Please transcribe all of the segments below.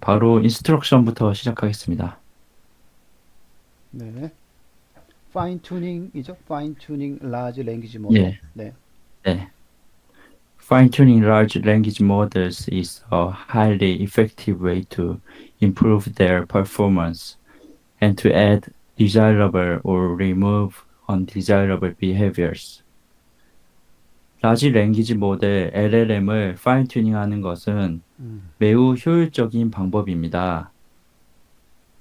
바로 인스트럭션부터 시작하겠습니다. 네. 파인 튜닝이죠. 파인 튜닝 라지 랭귀지 모델. 예, 네. 네. Fine-tuning large language models is a highly effective way to improve their performance and to add desirable or remove undesirable behaviors. 라지 랭귀지 모델 LLM을 파인튜닝하는 것은 음. 매우 효율적인 방법입니다.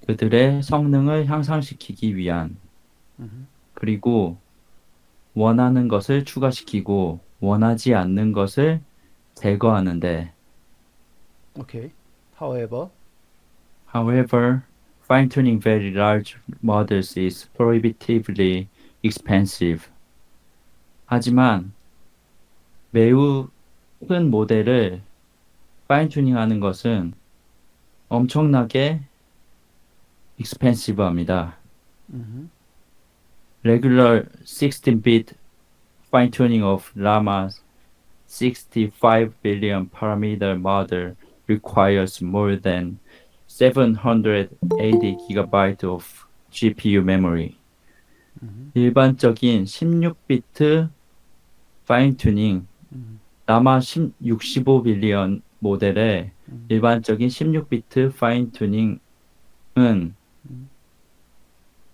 그들의 성능을 향상시키기 위한, 음. 그리고 원하는 것을 추가시키고 원하지 않는 것을 제거하는데, 오케이. However, however, fine-tuning very large models is prohibitively expensive. 하지만 매우 큰 모델을 파인튜닝하는 것은 엄청나게 expensive합니다. 음. Regular 16-bit fine-tuning of Llama's 65 billion parameter model requires more than 780 gigabytes of GPU memory. 음. 일반적인 16비트 파인튜닝 음. 라마 65 빌리언 모델의 음. 일반적인 16비트 파인튜닝은 음.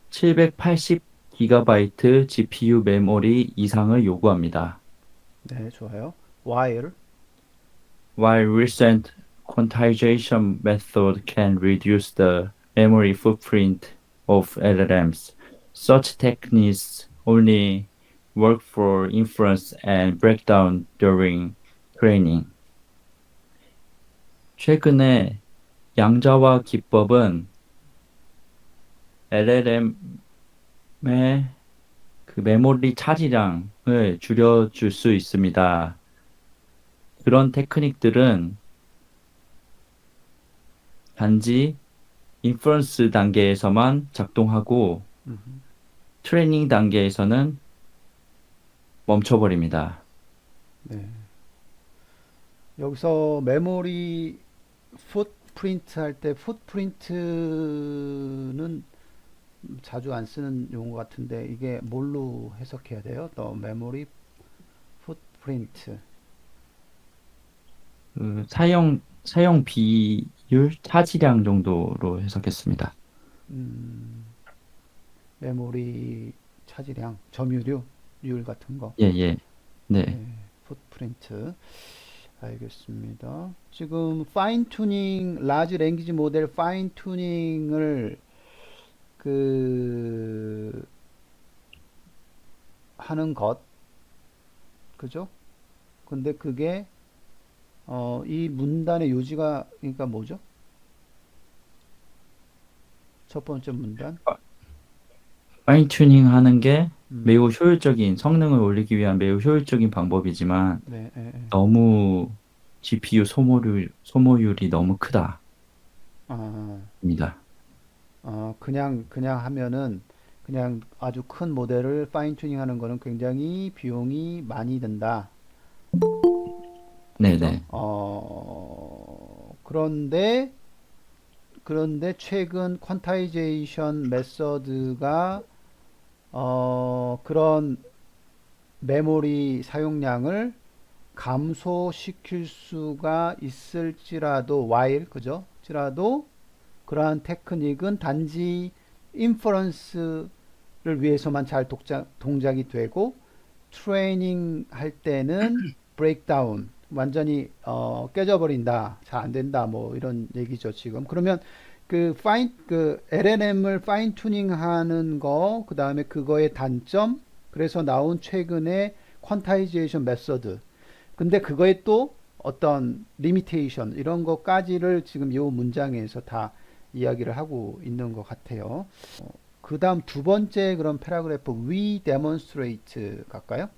780 기가바이트 GPU 메모리 이상을 요구합니다. 네, 좋아요. While While recent quantization method can reduce the memory footprint of LLMs, such techniques only work for inference and breakdown during training. 최근에 양자화 기법은 LLM의 그 메모리 차지량을 줄여줄 수 있습니다. 그런 테크닉들은 단지 인퍼런스 단계에서만 작동하고 음. 트레이닝 단계에서는 멈춰버립니다. 네. 여기서 메모리 풋프린트 할 때 풋프린트는 자주 안 쓰는 용어 같은데 이게 뭘로 해석해야 돼요? 더 메모리 풋프린트. 그 사용 비율, 차지량 정도로 해석했습니다. 음, 메모리 차지량, 점유율 같은 거. 예, 예. 네. 네, 풋프린트. 알겠습니다. 지금 파인 튜닝, 라지 랭귀지 모델 파인 튜닝을 그 하는 것, 그죠? 근데 그게 이 문단의 요지가 그러니까 뭐죠? 첫 번째 문단. 파인 튜닝 하는 게 음, 매우 효율적인, 성능을 올리기 위한 매우 효율적인 방법이지만 네, 예, 예. 너무 GPU 소모율이 너무 크다입니다. 아, 그냥 하면은 그냥 아주 큰 모델을 파인 튜닝하는 거는 굉장히 비용이 많이 든다. 그죠? 네네. 그런데 최근 퀀타이제이션 메서드가 그런 메모리 사용량을 감소시킬 수가 있을지라도 그죠? 지라도 그러한 테크닉은 단지 인퍼런스를 위해서만 잘 동작이 되고 트레이닝 할 때는 브레이크다운 완전히 깨져버린다. 잘 안 된다. 뭐 이런 얘기죠, 지금. 그러면 그 LLM을 파인 튜닝하는 거, 그다음에 그거의 단점, 그래서 나온 최근의 퀀타이제이션 메서드. 근데 그거에 또 어떤 리미테이션 이런 것까지를 지금 이 문장에서 다 이야기를 하고 있는 것 같아요. 그 다음 두 번째 그런 패러그래프 we demonstrate 갈까요?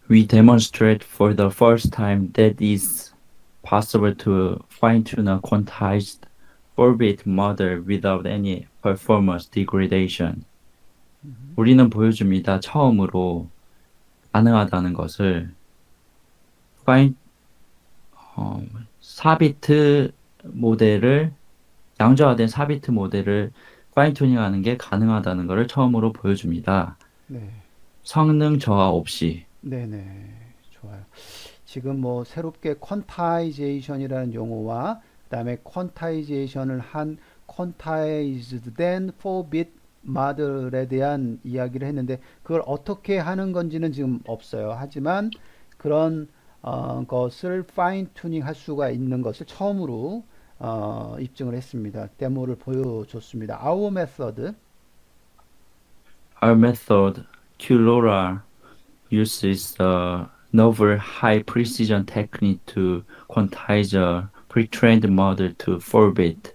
We demonstrate for the first time that it's possible to fine-tune a quantized 4-bit model without any performance degradation. 우리는 보여줍니다. 처음으로 가능하다는 것을 파인, 4비트 모델을 양자화된 4비트 모델을 파인 튜닝하는 게 가능하다는 것을 처음으로 보여줍니다. 네. 성능 저하 없이. 네네. 좋아요. 지금 뭐 새롭게 퀀타이제이션이라는 용어와 그다음에 퀀타이제이션을 한 퀀타이즈드 된 4bit 모델에 대한 이야기를 했는데 그걸 어떻게 하는 건지는 지금 없어요. 하지만 그런 것을 파인 튜닝 할 수가 있는 것을 처음으로 입증을 했습니다. 데모를 보여줬습니다. Our method. Our method, QLoRa, uses a novel high precision technique to quantize a pre-trained model to 4-bit,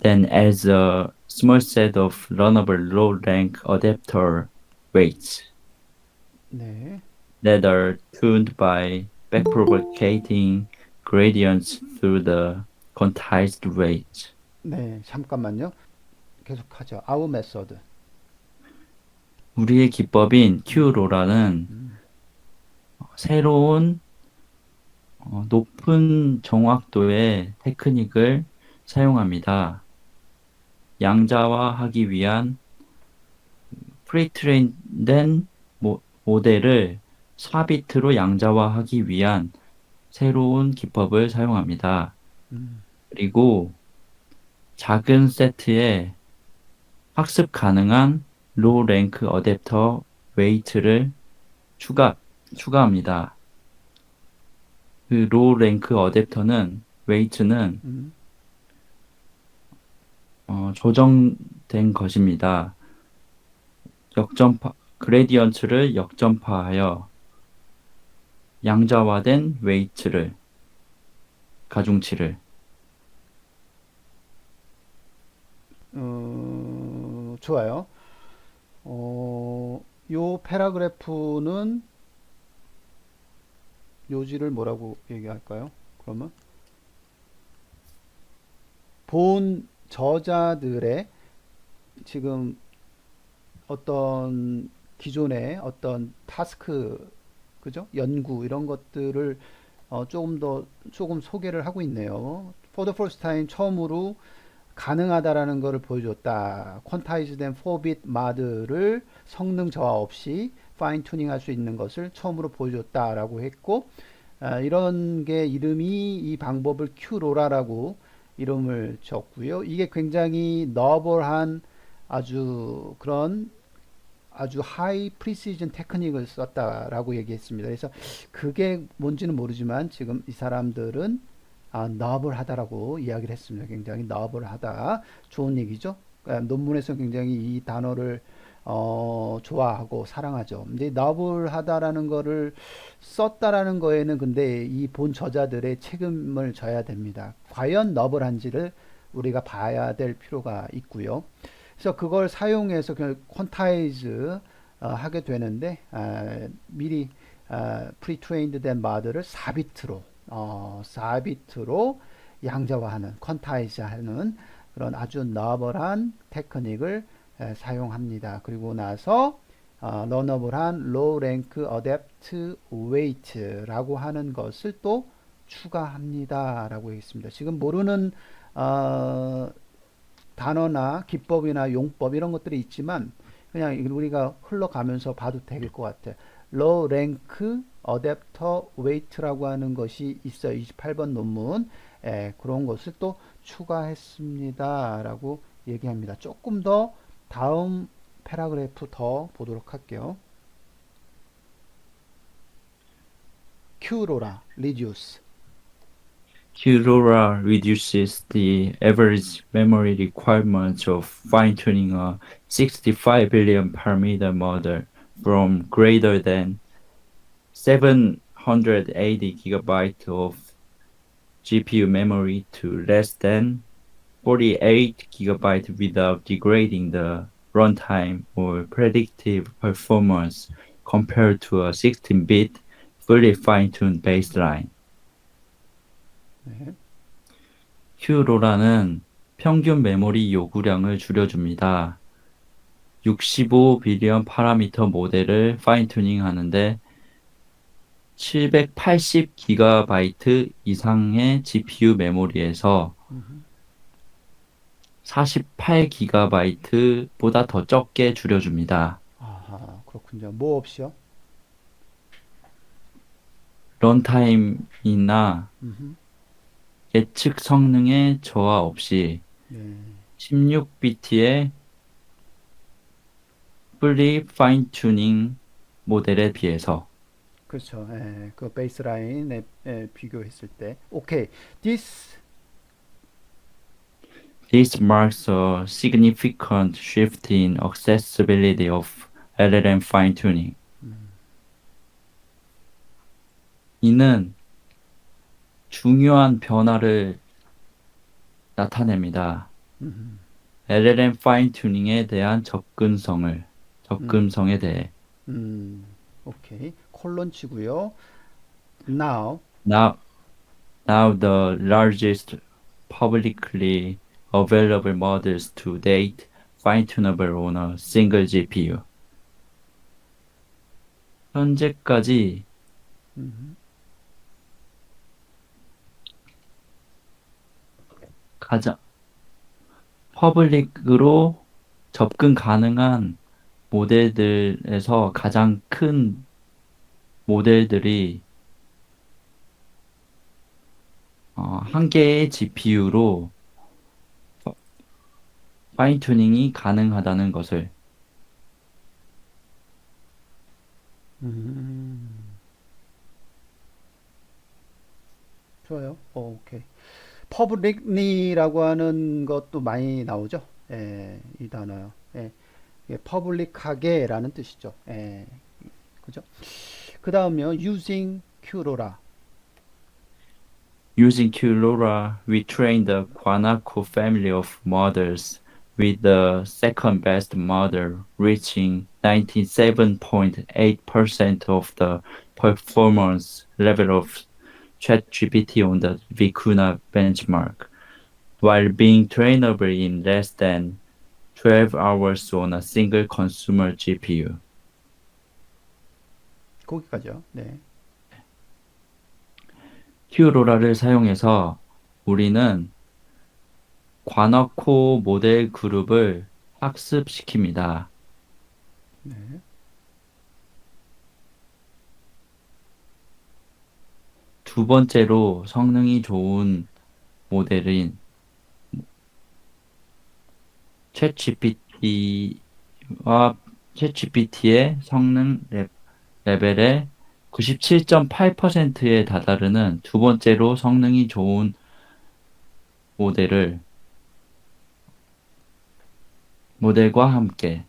then adds a small set of runnable low-rank adapter weights 네. that are tuned by backpropagating gradients through the quantized weights. 네. 잠깐만요. 계속하죠. Our method. 우리의 기법인 QLoRa는 새로운 높은 정확도의 테크닉을 사용합니다. 양자화하기 위한 프리트레인된 모델을 4비트로 양자화하기 위한 새로운 기법을 사용합니다. 음, 그리고 작은 세트에 학습 가능한 로우 랭크 어댑터 웨이트를 추가합니다. 그 로우 랭크 어댑터는 웨이트는 음, 조정된 것입니다. 그레디언트를 역전파하여 양자화된 웨이트를 가중치를 좋아요. 요 패러그래프는 요지를 뭐라고 얘기할까요? 그러면 본 저자들의 지금 어떤 기존의 어떤 타스크, 그죠? 연구 이런 것들을 조금 소개를 하고 있네요. For the first time 처음으로 가능하다라는 것을 보여줬다. 퀀타이즈된 4bit 모델을 성능 저하 없이 파인 튜닝 할 수 있는 것을 처음으로 보여줬다라고 했고, 이런 게 이름이 이 방법을 큐로라라고 이름을 줬고요. 이게 굉장히 너블한 아주 그런 아주 하이 프리시전 테크닉을 썼다라고 얘기했습니다. 그래서 그게 뭔지는 모르지만 지금 이 사람들은 너블하다라고 이야기를 했습니다. 굉장히 너블하다. 좋은 얘기죠. 논문에서 굉장히 이 단어를 좋아하고 사랑하죠. 근데 너블하다라는 거를 썼다라는 거에는 근데 이 본 저자들의 책임을 져야 됩니다. 과연 너블한지를 우리가 봐야 될 필요가 있고요. 그래서 그걸 사용해서 그냥 퀀타이즈 하게 되는데 미리 프리트레인드 된 모델을 4비트로 양자화하는 퀀타이즈 하는 그런 아주 너블한 테크닉을 사용합니다. 그리고 나서 러너블한 로우 랭크 어댑트 웨이트라고 하는 것을 또 추가합니다. 라고 했습니다. 지금 모르는 단어나 기법이나 용법 이런 것들이 있지만 그냥 우리가 흘러가면서 봐도 될 것 같아요. low rank adapter weight라고 하는 것이 있어요. 28번 논문. 그런 것을 또 추가했습니다. 라고 얘기합니다. 조금 더 다음 패러그래프 더 보도록 할게요. QLoRa, reduce. QLoRa reduces the average memory requirements of fine-tuning a 65 billion parameter model from greater than 780 gigabytes of GPU memory to less than 48 gigabytes without degrading the runtime or predictive performance compared to a 16-bit fully fine-tuned baseline. 네. QLoRa는 평균 메모리 요구량을 줄여줍니다. 65 빌리언 파라미터 모델을 파인 튜닝 하는데 780GB 이상의 GPU 메모리에서 음, 48GB보다 더 적게 줄여줍니다. 아하, 그렇군요. 뭐 없이요? 런타임이나 음, 예측 성능의 저하 없이 네, 16비트의 풀리 파인 튜닝 모델에 비해서 그렇죠. 예, 그 베이스라인에 비교했을 때. 오케이. This, This marks a significant shift in accessibility of LLM fine-tuning. 이는 중요한 변화를 나타냅니다. 음, LLM fine-tuning에 대한 음, 접근성에 대해. 오케이. 콜론 치고요. Now, Now, now the largest publicly available models to date fine-tunable on a single GPU. 현재까지 음, 가장 퍼블릭으로 접근 가능한 모델들에서 가장 큰 모델들이 한 개의 GPU로 파인 튜닝이 가능하다는 것을 음, 좋아요. 오케이. 퍼블릭리라고 하는 것도 많이 나오죠. 예, 이 단어요. 예, 이게 퍼블릭하게라는 뜻이죠. 예, 그죠? 그 다음요. Using Q로라. Using QLoRa, we trained the Guanaco family of models with the second best model reaching 97.8% of the performance level of ChatGPT on the Vicuna benchmark, while being trainable in less than 12 hours on a single consumer GPU. 거기까지요. 네. QLoRa를 사용해서 우리는 관악호 모델 그룹을 학습시킵니다. 네. 두 번째로 성능이 좋은 모델인 챗GPT와 챗GPT의 성능 레벨의 97.8%에 다다르는 두 번째로 성능이 좋은 모델을 모델과 함께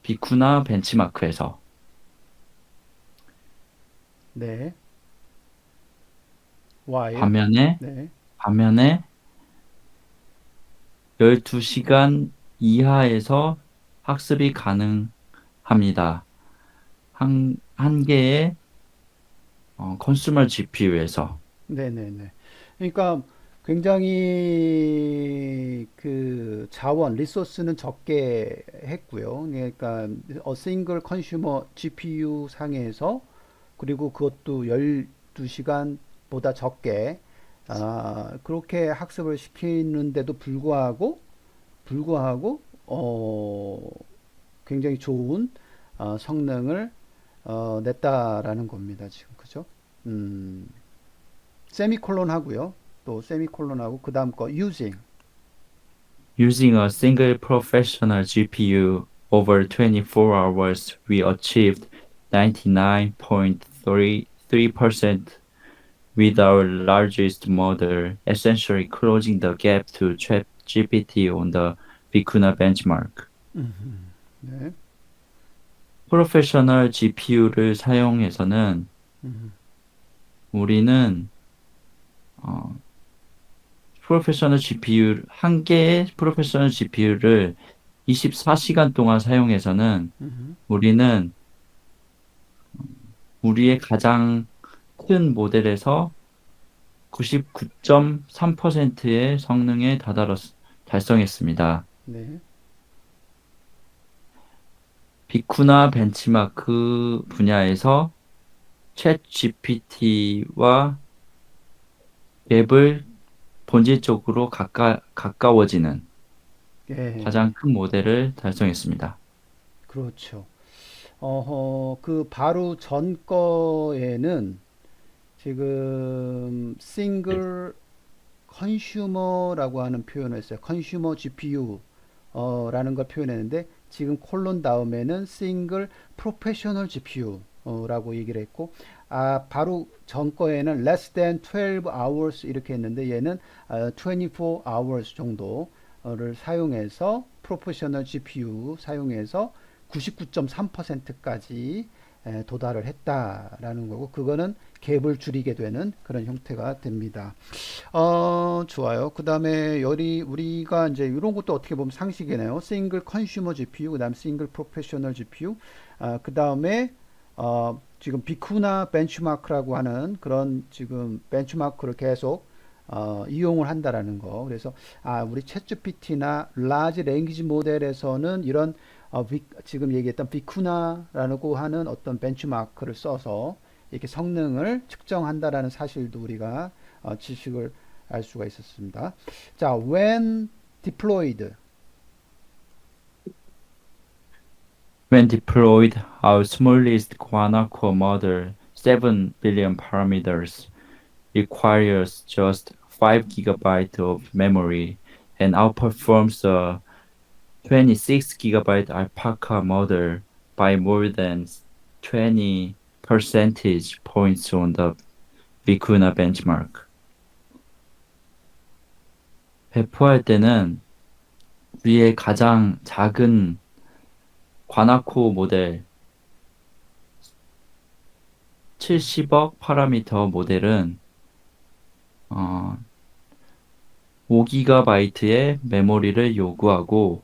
비쿠나 벤치마크에서 네. While. 반면에 네. 반면에 12시간 이하에서 학습이 가능합니다. 한 개의 컨슈머 GPU에서 네네네. 그러니까 굉장히 그 자원, 리소스는 적게 했고요. 그러니까 a single consumer GPU 상에서 그리고 그것도 12시간보다 적게 그렇게 학습을 시키는데도 불구하고 굉장히 좋은 성능을 냈다라는 겁니다. 지금 그죠? 음. 세미콜론 하고요. 또 세미콜론 하고 그 다음 거 using. using a single professional GPU over 24 hours, we achieved 99.33% with our largest model, essentially closing the gap to ChatGPT on the Vicuna benchmark. 네. 프로페셔널 GPU를 사용해서는 우리는 어, 프로페셔널 GPU 한 개의 프로페셔널 GPU를 24시간 동안 사용해서는 우리는 우리의 가장 큰 모델에서 99.3%의 성능에 달성했습니다. 네. 비쿠나 벤치마크 분야에서 챗 GPT와 앱을 본질적으로 가까워지는 예, 가장 큰 모델을 달성했습니다. 그렇죠. 그 바로 전 거에는 지금 싱글 컨슈머라고 하는 표현을 했어요. 컨슈머 GPU 라는 걸 표현했는데 지금 콜론 다음에는 싱글 프로페셔널 GPU 라고 얘기를 했고 바로 전 거에는 less than 12 hours 이렇게 했는데 얘는 24 hours 정도를 사용해서 프로페셔널 GPU 사용해서 99.3%까지 도달을 했다라는 거고 그거는 갭을 줄이게 되는 그런 형태가 됩니다. 좋아요. 그 다음에 우리가 이제 이런 것도 어떻게 보면 상식이네요. 싱글 컨슈머 GPU, 그 다음 싱글 프로페셔널 GPU, 그 다음에 지금 비쿠나 벤치마크라고 하는 그런 지금 벤치마크를 계속 이용을 한다라는 거. 그래서 우리 챗GPT나 라지 랭귀지 모델에서는 이런 지금 얘기했던 비쿠나라고 하는 어떤 벤치마크를 써서 이렇게 성능을 측정한다라는 사실도 우리가 지식을 알 수가 있었습니다. 자, when deployed. When deployed, our smallest Guanaco model, 7 billion parameters, requires just 5 gigabytes of memory and outperforms the 26 gigabyte Alpaca model by more than 20 percentage points on the Vicuna benchmark. 배포할 때는 위에 가장 작은 관아코 모델 70억 파라미터 모델은 5GB의 메모리를 요구하고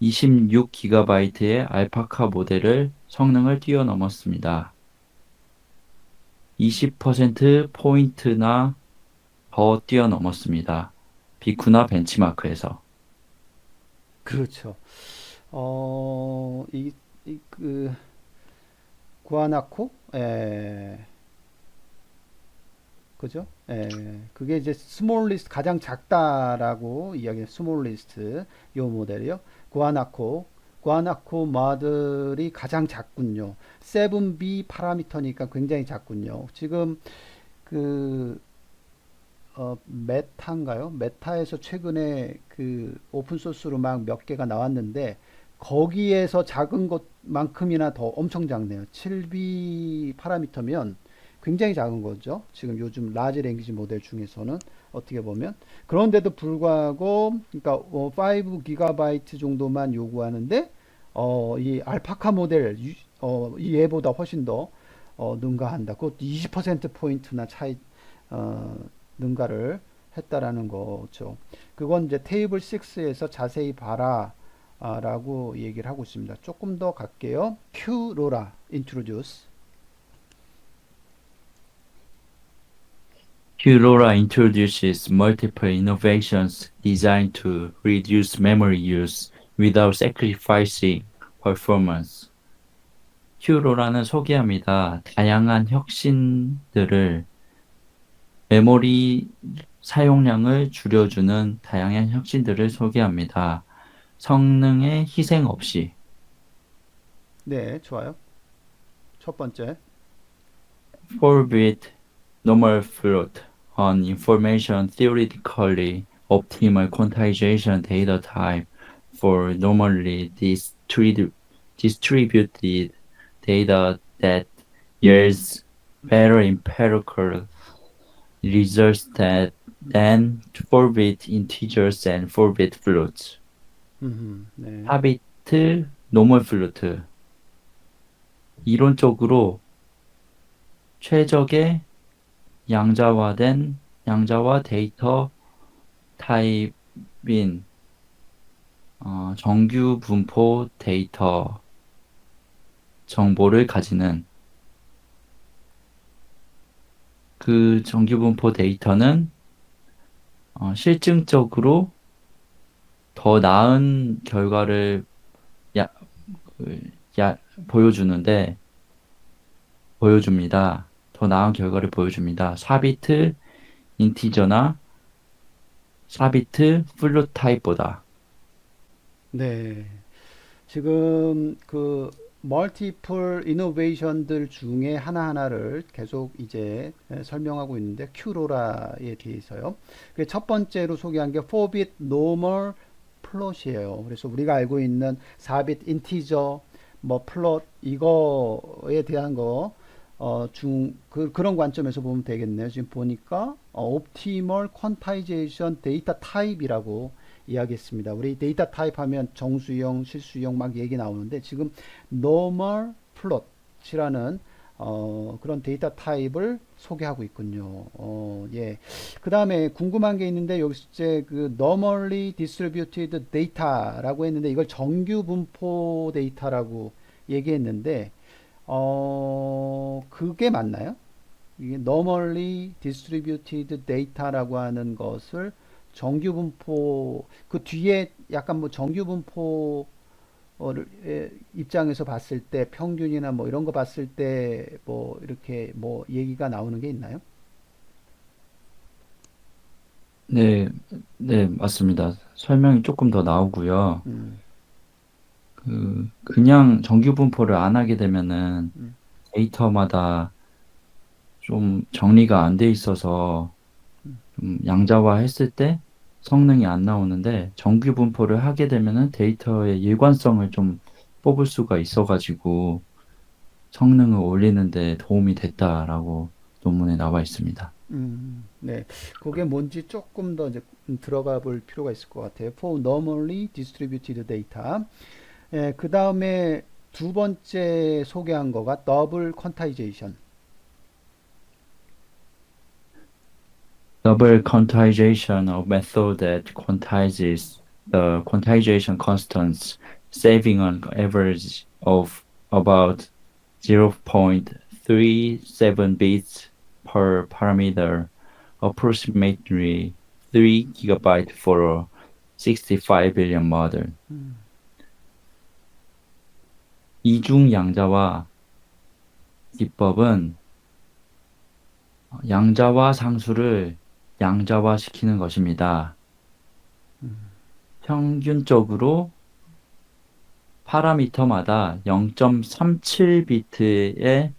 26GB의 알파카 모델을 성능을 뛰어넘었습니다. 20%포인트나 더 뛰어넘었습니다. 비쿠나 벤치마크에서. 그렇죠. 구아나코, 그죠? 그게 이제 스몰리스트 가장 작다라고 이야기해 스몰리스트 요 모델이요. 구아나코 모델이 가장 작군요. 7B 파라미터니까 굉장히 작군요. 지금 그 메타인가요? 메타에서 최근에 그 오픈 소스로 막 몇 개가 나왔는데 거기에서 작은 것만큼이나 더 엄청 작네요. 7B 파라미터면 굉장히 작은 거죠. 지금 요즘 라지 랭귀지 모델 중에서는 어떻게 보면 그런데도 불구하고 그러니까 5GB 정도만 요구하는데 이 알파카 모델 이 얘보다 훨씬 더 능가한다. 그것도 20% 포인트나 차이 어, 능가를 했다라는 거죠. 그건 이제 테이블 6에서 자세히 봐라 라고 얘기를 하고 있습니다. 조금 더 갈게요. Q 로라 introduce. Qlora introduces multiple innovations designed to reduce memory use without sacrificing performance. Qlora는 소개합니다. 다양한 혁신들을 메모리 사용량을 줄여주는 다양한 혁신들을 소개합니다. 성능의 희생 없이. 네, 좋아요. 첫 번째. 4-bit normal float on information theoretically optimal quantization data type for normally distributed data that yields better empirical results than 4-bit integers and 4-bit floats. 네. 4비트 노멀 플루트. 이론적으로 최적의 양자와 데이터 타입인 정규 분포 데이터 정보를 가지는 그 정규 분포 데이터는 실증적으로 더 나은 결과를 야, 그, 보여주는데 보여줍니다. 더 나은 결과를 보여줍니다. 4비트 인티저나 4비트 플루 타입보다. 네. 지금 그 멀티플 이노베이션들 중에 하나하나를 계속 이제 설명하고 있는데 큐로라에 대해서요. 첫 번째로 소개한 게 4bit normal 플롯이에요. 그래서 우리가 알고 있는 4bit 인티저 뭐 플롯 이거에 대한 거 그런 관점에서 보면 되겠네요. 지금 보니까 옵티멀 퀀타이제이션 데이터 타입이라고 이야기했습니다. 우리 데이터 타입 하면 정수형, 실수형 막 얘기 나오는데 지금 normal plot이라는 그런 데이터 타입을 소개하고 있군요. 예. 그 다음에 궁금한 게 있는데 여기서 이제 그 normally distributed data라고 했는데 이걸 정규 분포 데이터라고 얘기했는데 그게 맞나요? 이게 normally distributed data라고 하는 것을 정규분포 그 뒤에 약간 뭐 정규분포를 입장에서 봤을 때 평균이나 뭐 이런 거 봤을 때 뭐 이렇게 뭐 얘기가 나오는 게 있나요? 네, 네, 맞습니다. 설명이 조금 더 나오고요. 음, 그냥 정규 분포를 안 하게 되면은 음, 데이터마다 좀 정리가 안 돼 있어서 좀 양자화 했을 때 성능이 안 나오는데 정규 분포를 하게 되면은 데이터의 일관성을 좀 뽑을 수가 있어가지고 성능을 올리는 데 도움이 됐다라고 논문에 나와 있습니다. 네. 그게 뭔지 조금 더 이제 들어가 볼 필요가 있을 것 같아요. For normally distributed data. 예, 그 다음에 두 번째 소개한 거가 더블 퀀타이제이션. Double quantization of method that quantizes the quantization constants, saving an average of about 0.37 bits per parameter, approximately 3 gigabyte for a 65 billion model. 이중 양자화 기법은 양자화 상수를 양자화시키는 것입니다. 평균적으로 파라미터마다 0.37비트의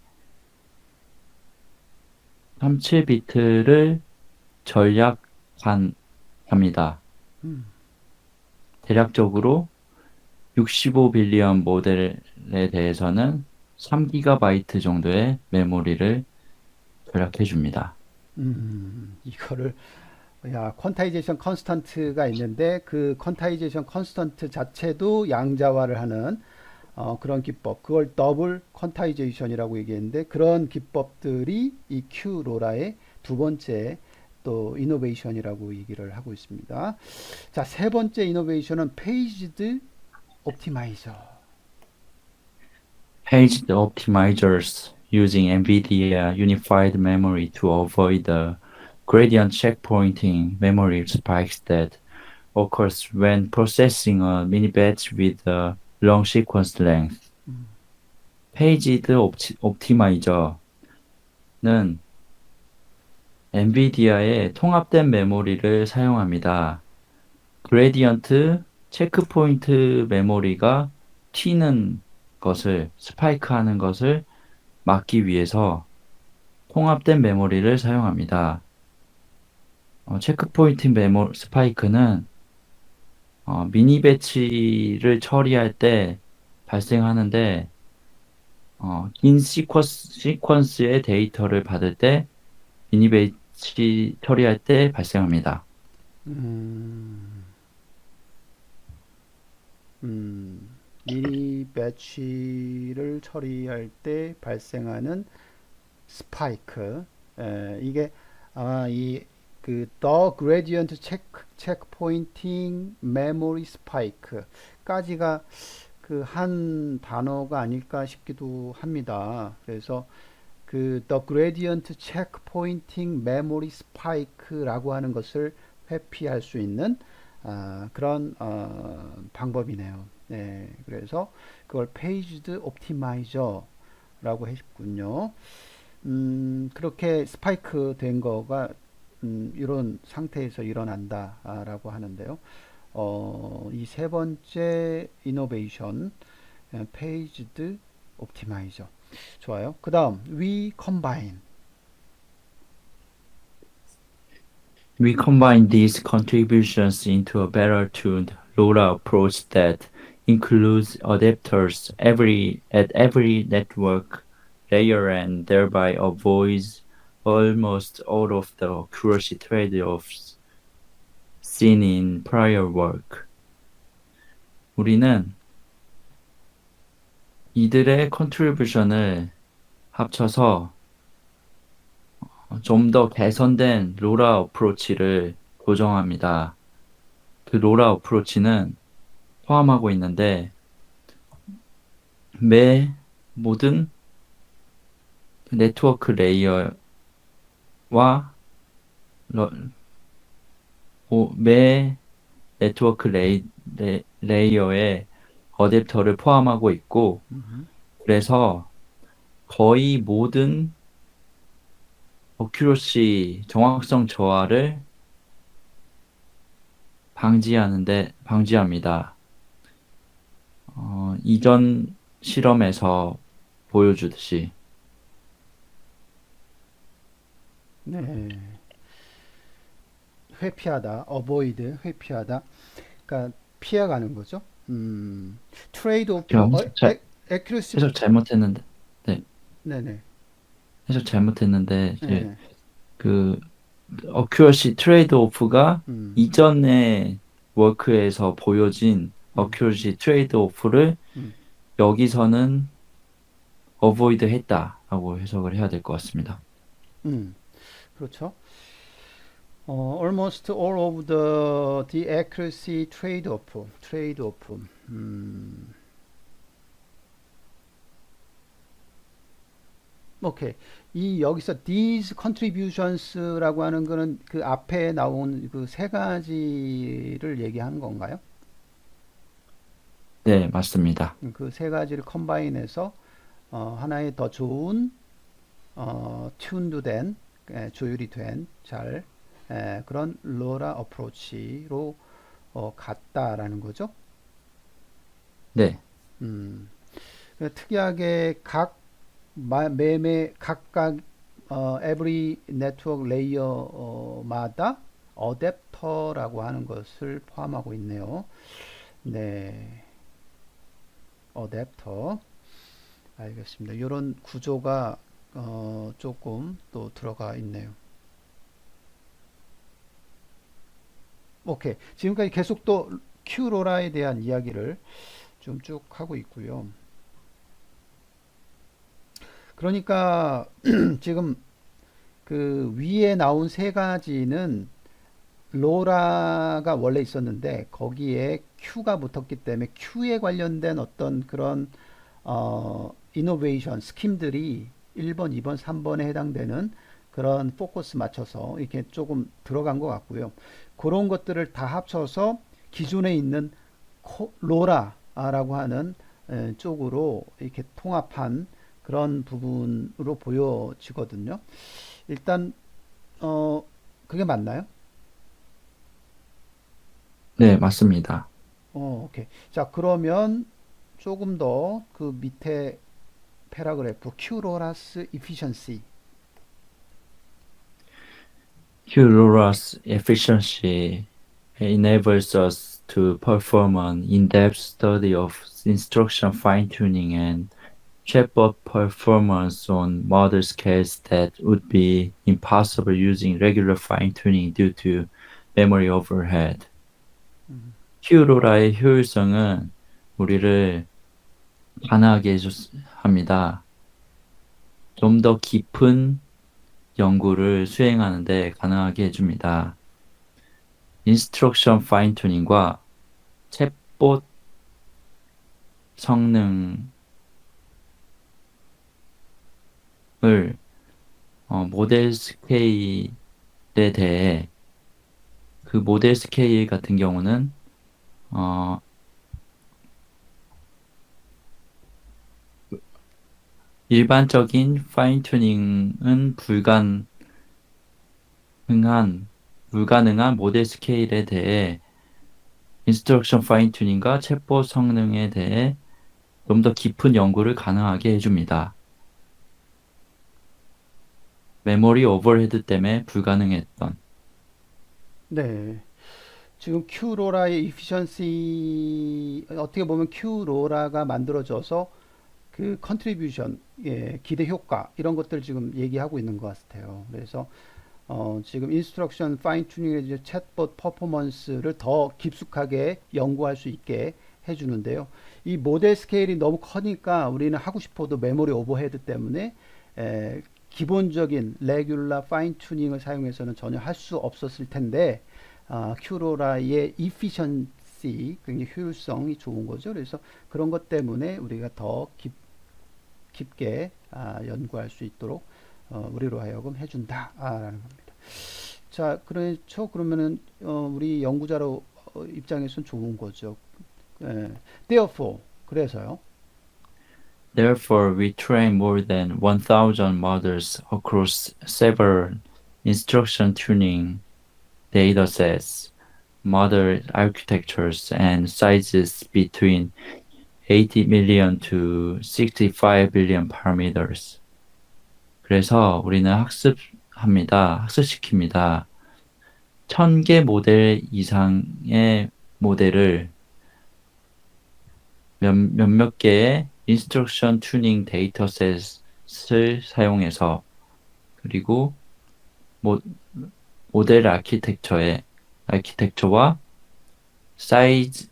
37비트를 절약합니다. 대략적으로 65빌리언 모델에 대해서는 3기가바이트 정도의 메모리를 절약해 줍니다. 이거를 야, 퀀타이제이션 컨스턴트가 있는데 그 퀀타이제이션 컨스턴트 자체도 양자화를 하는 그런 기법. 그걸 더블 퀀타이제이션이라고 얘기했는데 그런 기법들이 이 큐로라의 두 번째 또 이노베이션이라고 얘기를 하고 있습니다. 자, 세 번째 이노베이션은 페이지드 옵티마이저. Paged optimizers using NVIDIA Unified Memory to avoid the gradient checkpointing memory spikes that occurs when processing a mini batch with a long sequence length. Paged optimizer는 엔비디아의 통합된 메모리를 사용합니다. 그레디언트 체크포인트 메모리가 튀는 것을, 스파이크하는 것을 막기 위해서 통합된 메모리를 사용합니다. 체크포인트 스파이크는 미니 배치를 처리할 때 발생하는데 긴 시퀀스의 데이터를 받을 때 미니 배치 처리할 때 발생합니다. 음, 미니 배치를 처리할 때 발생하는 스파이크. 이게 아마 이그 the gradient check pointing memory spike까지가 그 한 단어가 아닐까 싶기도 합니다. 그래서 그 the gradient check pointing memory spike라고 하는 것을 회피할 수 있는 그런 방법이네요. 네, 그래서 그걸 paged optimizer라고 라고 했군요. 그렇게 스파이크 된 거가 이런 상태에서 일어난다라고 하는데요. 이 세 번째 이노베이션, 페이지드 옵티마이저. 좋아요. 그 다음, we combine. We combine these contributions into a better tuned LoRa approach that includes adapters at every network layer and thereby avoids almost all of the accuracy trade-offs seen in prior work. 우리는 이들의 컨트리뷰션을 합쳐서 좀 더 개선된 로라 어프로치를 고정합니다. 그 로라 어프로치는 포함하고 있는데 매 모든 네트워크 레이어와 매 네트워크 레이어에 어댑터를 포함하고 있고 그래서 거의 모든 어큐러시 정확성 저하를 방지합니다. 이전 실험에서 보여주듯이. 네. 회피하다, avoid, 회피하다. 그러니까 피해가는 거죠. 트레이드 오프, 제가 accuracy. 해석 잘못했는데, 네, 네네. 해석 잘못했는데, 이제 네. 그 어큐러시 트레이드 오프가 음, 이전의 워크에서 보여진 음, 어큐러시 트레이드 오프를 음, 여기서는 어보이드 했다라고 해석을 해야 될 것 같습니다. 그렇죠. Almost all of the accuracy trade-off. 오케이. 이 여기서 these contributions라고 하는 거는 그 앞에 나온 그 세 가지를 얘기하는 건가요? 네, 맞습니다. 그 세 가지를 컴바인해서 하나의 더 좋은 튠드 된 조율이 된 잘 그런 로라 어프로치로 갔다라는 거죠. 네, 음, 특이하게 매매 각각 every 네트워크 레이어마다 어댑터라고 하는 것을 포함하고 있네요. 네, 어댑터. 알겠습니다. 이런 구조가 조금 또 들어가 있네요. 오케이. 지금까지 계속 또 큐로라에 대한 이야기를 좀 쭉 하고 있고요. 그러니까 지금 그 위에 나온 세 가지는 로라가 원래 있었는데 거기에 Q가 붙었기 때문에 Q에 관련된 어떤 그런 이노베이션 스킴들이 1번, 2번, 3번에 해당되는 그런 포커스 맞춰서 이렇게 조금 들어간 것 같고요. 그런 것들을 다 합쳐서 기존에 있는 로라라고 하는 쪽으로 이렇게 통합한 그런 부분으로 보여지거든요. 일단 그게 맞나요? 네, 맞습니다. 오케이. 자, 그러면 조금 더 그 밑에 패러그래프 Q로라스 efficiency. QLoRa's efficiency enables us to perform an in-depth study of instruction fine-tuning and chatbot performance on model scales that would be impossible using regular fine-tuning due to memory overhead. QLoRa의 효율성은 우리를 가능하게 합니다. 좀 더 깊은 연구를 수행하는데 가능하게 해줍니다. 인스트럭션 파인튜닝과 챗봇 성능을 모델 스케일에 대해 그 모델 스케일 같은 경우는 일반적인 파인튜닝은 불가능한 모델 스케일에 대해 인스트럭션 파인튜닝과 챗봇 성능에 대해 좀 더 깊은 연구를 가능하게 해줍니다. 메모리 오버헤드 때문에 불가능했던. 네. 지금 큐로라의 이피션시 어떻게 보면 큐로라가 만들어져서 그 컨트리뷰션, 예, 기대 효과 이런 것들 지금 얘기하고 있는 것 같아요. 그래서 지금 인스트럭션 파인 튜닝의 이제 챗봇 퍼포먼스를 더 깊숙하게 연구할 수 있게 해주는데요. 이 모델 스케일이 너무 커니까 우리는 하고 싶어도 메모리 오버헤드 때문에 기본적인 레귤라 파인 튜닝을 사용해서는 전혀 할 수 없었을 텐데 큐로라의 efficiency 굉장히 효율성이 좋은 거죠. 그래서 그런 것 때문에 우리가 더 깊게 연구할 수 있도록 우리로 하여금 해준다라는 겁니다. 자, 그렇죠. 그러면은 우리 연구자로 입장에서는 좋은 거죠. 예. Therefore, 그래서요. Therefore, we train more than 1,000 models across several instruction tuning datasets, model architectures, and sizes between 80 million to 65 billion parameters. 그래서 우리는 학습시킵니다. 1000개 모델 이상의 모델을 몇몇 개의 인스트럭션 튜닝 데이터셋을 사용해서 그리고 모, 모델 아키텍처와 사이즈를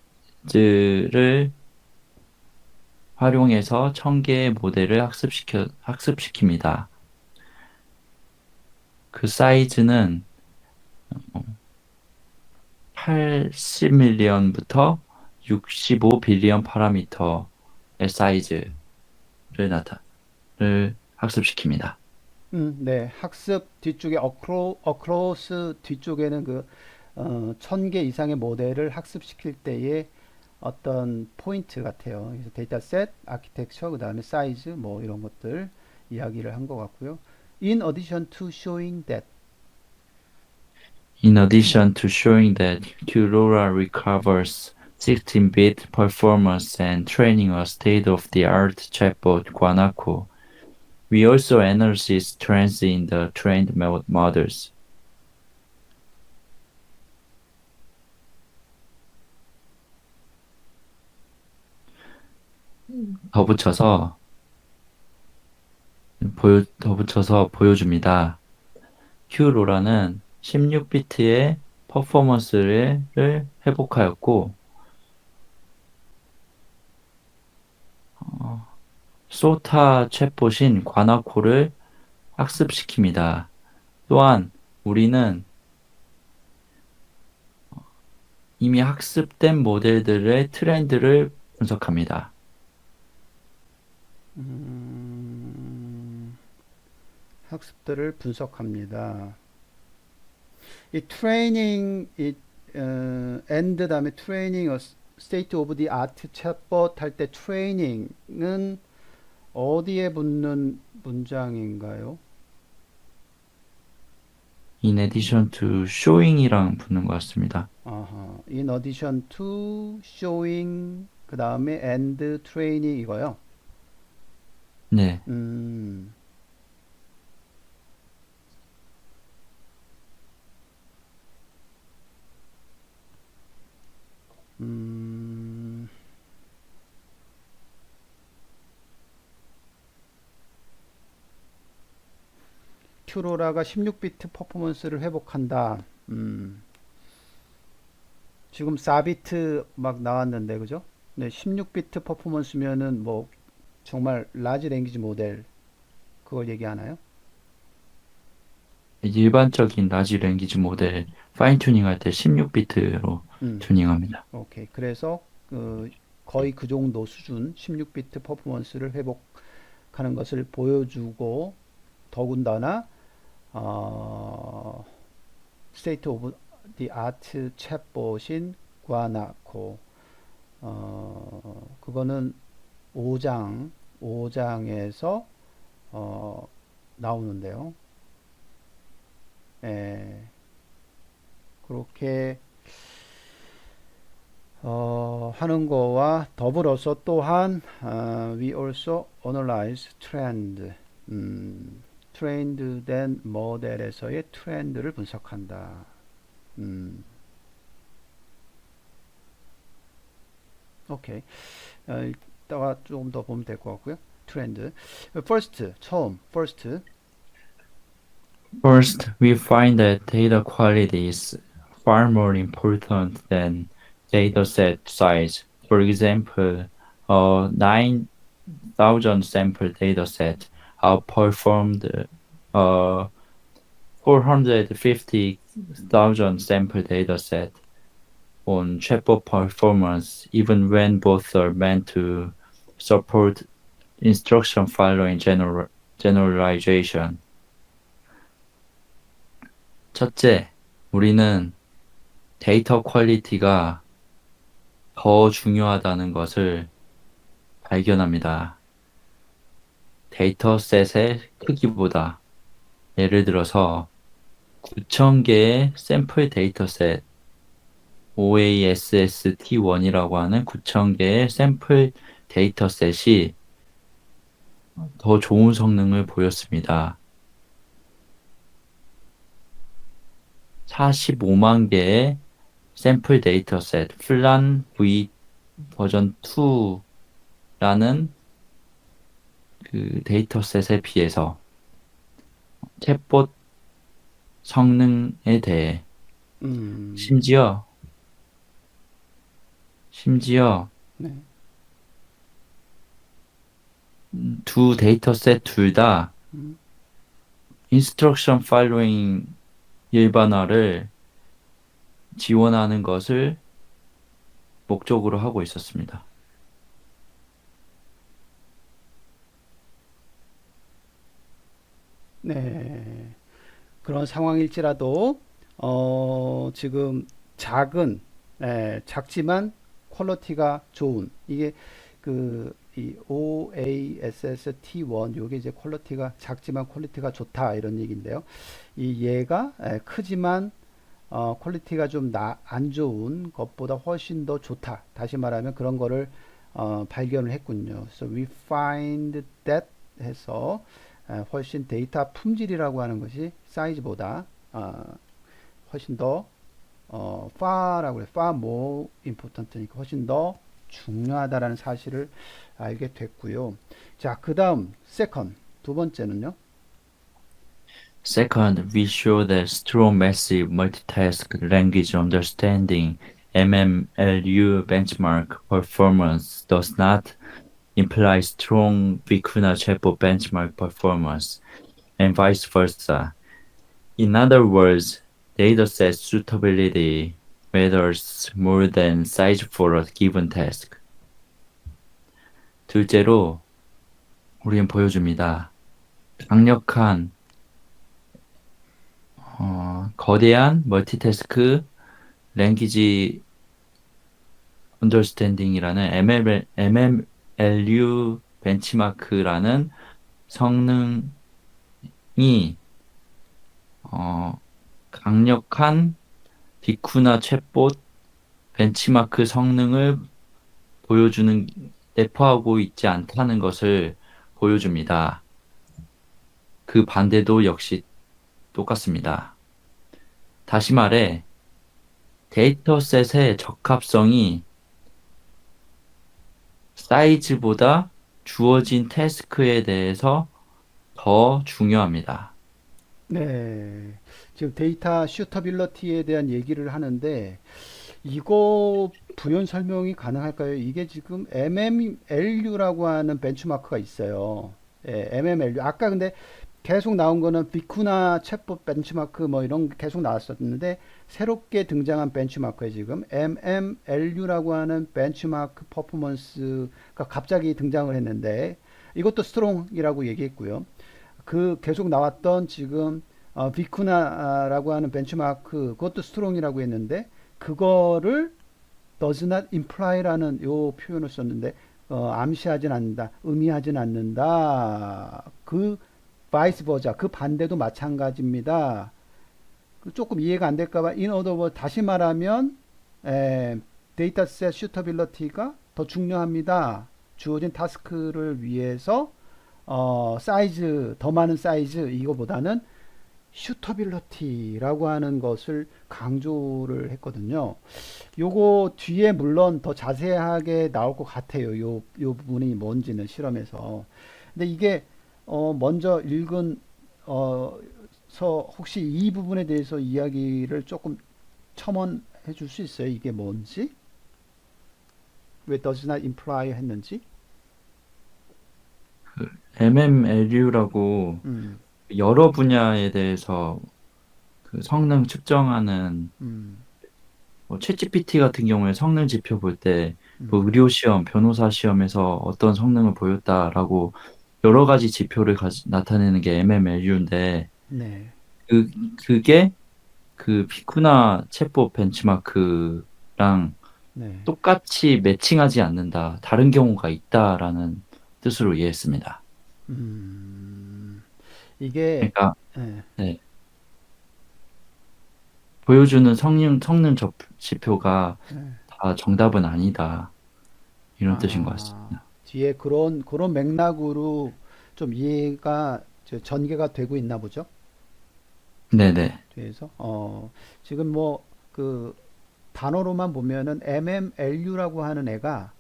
활용해서 1000개의 모델을 학습시킵니다. 그 사이즈는 80밀리언부터 65 빌리언 파라미터의 사이즈를 학습시킵니다. 네. 학습 뒤쪽에 across 뒤쪽에는 그 1000개 이상의 모델을 학습시킬 때의 어떤 포인트 같아요. 그래서 데이터셋, 아키텍처, 그 다음에 사이즈 뭐 이런 것들 이야기를 한 것 같고요. In addition to showing that. In addition to showing that Qlora recovers 16-bit performance and training a state-of-the-art chatbot Guanaco, we also analyze trends in the trained models. 덧붙여서 보여줍니다. Q로라는 16비트의 퍼포먼스를 회복하였고 소타 챗봇인 과나코를 학습시킵니다. 또한 우리는 이미 학습된 모델들의 트렌드를 분석합니다. 학습들을 분석합니다. 이 트레이닝 and 다음에 트레이닝 스테이트 오브 디 아트 챗봇 할 때 트레이닝은 어디에 붙는 문장인가요? In addition to showing이랑 붙는 것 같습니다. In addition to showing 그 다음에 and training 이거요. 네. 큐로라가 16비트 퍼포먼스를 회복한다. 지금 4비트 막 나왔는데 그죠? 네, 16비트 퍼포먼스면은 뭐 정말 라지 랭귀지 모델 그걸 얘기하나요? 일반적인 라지 랭귀지 모델 파인 튜닝할 때 16비트로 음, 튜닝합니다. 오케이. 그래서 거의 그 정도 수준 16비트 퍼포먼스를 회복하는 것을 보여주고 더군다나 스테이트 오브 디 아트 챗봇인 과나코 그거는 5장에서 어, 나오는데요. 예, 그렇게 하는 거와 더불어서 또한 we also analyze trend, 트레인드 된 모델에서의 트렌드를 분석한다. 오케이. 이따가 조금 더 보면 될 것 같고요. 트렌드. first, 처음, first. First, we find that data quality is far more important than dataset size. For example, a 9,000 sample dataset outperformed a 450,000 sample dataset on chatbot performance, even when both are meant to support instruction following generalization. 첫째, 우리는 데이터 퀄리티가 더 중요하다는 것을 발견합니다. 데이터셋의 크기보다. 예를 들어서 9,000개의 샘플 데이터셋 OASST1이라고 하는 9,000개의 샘플 데이터셋이 더 좋은 성능을 보였습니다. 45만 개의 샘플 데이터셋 플란 V 버전 2라는 그 데이터셋에 비해서 챗봇 성능에 대해 음, 심지어 네. 두 데이터셋 둘 다 음, 인스트럭션 팔로잉 일반화를 지원하는 것을 목적으로 하고 있었습니다. 네. 그런 상황일지라도 지금 작지만 퀄리티가 좋은 이게 이 OASST1 요게 이제 퀄리티가 작지만 퀄리티가 좋다 이런 얘기인데요. 이 얘가 크지만 퀄리티가 좀 안 좋은 것보다 훨씬 더 좋다. 다시 말하면 그런 거를 발견을 했군요. So we find that 해서 훨씬 데이터 품질이라고 하는 것이 사이즈보다 훨씬 더 far라고 그래. far more important니까 훨씬 더 중요하다라는 사실을 알게 됐고요. 자, 그 다음 second 두 번째는요. Second, we show that strong massive multitask language understanding MMLU benchmark performance does not imply strong Vicuna chatbot benchmark performance, and vice versa. In other words, dataset suitability matters more than size for a given task. 둘째로, 우리는 보여줍니다. 강력한, 거대한 멀티태스크 랭귀지 언더스탠딩이라는 MMLU 벤치마크라는 성능이 강력한 비쿠나 챗봇 벤치마크 성능을 내포하고 있지 않다는 것을 보여줍니다. 그 반대도 역시 똑같습니다. 다시 말해, 데이터셋의 적합성이 사이즈보다 주어진 태스크에 대해서 더 중요합니다. 네. 지금 데이터 슈터빌러티에 대한 얘기를 하는데 이거 부연 설명이 가능할까요? 이게 지금 MMLU라고 하는 벤치마크가 있어요. 예, MMLU. 아까 근데 계속 나온 거는 비쿠나 챗봇 벤치마크 뭐 이런 게 계속 나왔었는데 새롭게 등장한 벤치마크에 지금 MMLU라고 하는 벤치마크 퍼포먼스가 갑자기 등장을 했는데 이것도 스트롱이라고 얘기했고요. 그 계속 나왔던 지금 비쿠나라고 하는 벤치마크 그것도 스트롱이라고 했는데 그거를 does not imply라는 요 표현을 썼는데 암시하진 않는다, 의미하진 않는다. 그 vice versa, 그 반대도 마찬가지입니다. 조금 이해가 안 될까 봐 in other words 다시 말하면 데이터셋 슈터빌리티가 더 중요합니다. 주어진 타스크를 위해서 사이즈 더 많은 사이즈 이거보다는 슈터빌리티라고 하는 것을 강조를 했거든요. 요거 뒤에 물론 더 자세하게 나올 것 같아요. 요 부분이 뭔지는 실험에서. 근데 이게 먼저 읽은 혹시 이 부분에 대해서 이야기를 조금 첨언해 줄 수 있어요? 이게 뭔지? 왜 does not imply 했는지? MMLU라고 음, 여러 분야에 대해서 그 성능 측정하는 음, 뭐 챗GPT 같은 경우에 성능 지표 볼 때 뭐 음, 의료 시험, 변호사 시험에서 어떤 성능을 보였다라고 여러 가지 지표를 나타내는 게 MMLU인데 네, 그 그게 그 비쿠나 챗봇 벤치마크랑 네. 똑같이 매칭하지 않는다. 다른 경우가 있다라는 뜻으로 이해했습니다. 음, 이게, 그러니까 예, 네, 보여주는 성능 지표가 예. 다 정답은 아니다. 이런 뜻인 것 아, 같습니다. 뒤에 그런 맥락으로 좀 이해가 전개가 되고 있나 보죠? 네네. 뒤에서. 지금 뭐, 그, 단어로만 보면은 MMLU라고 하는 애가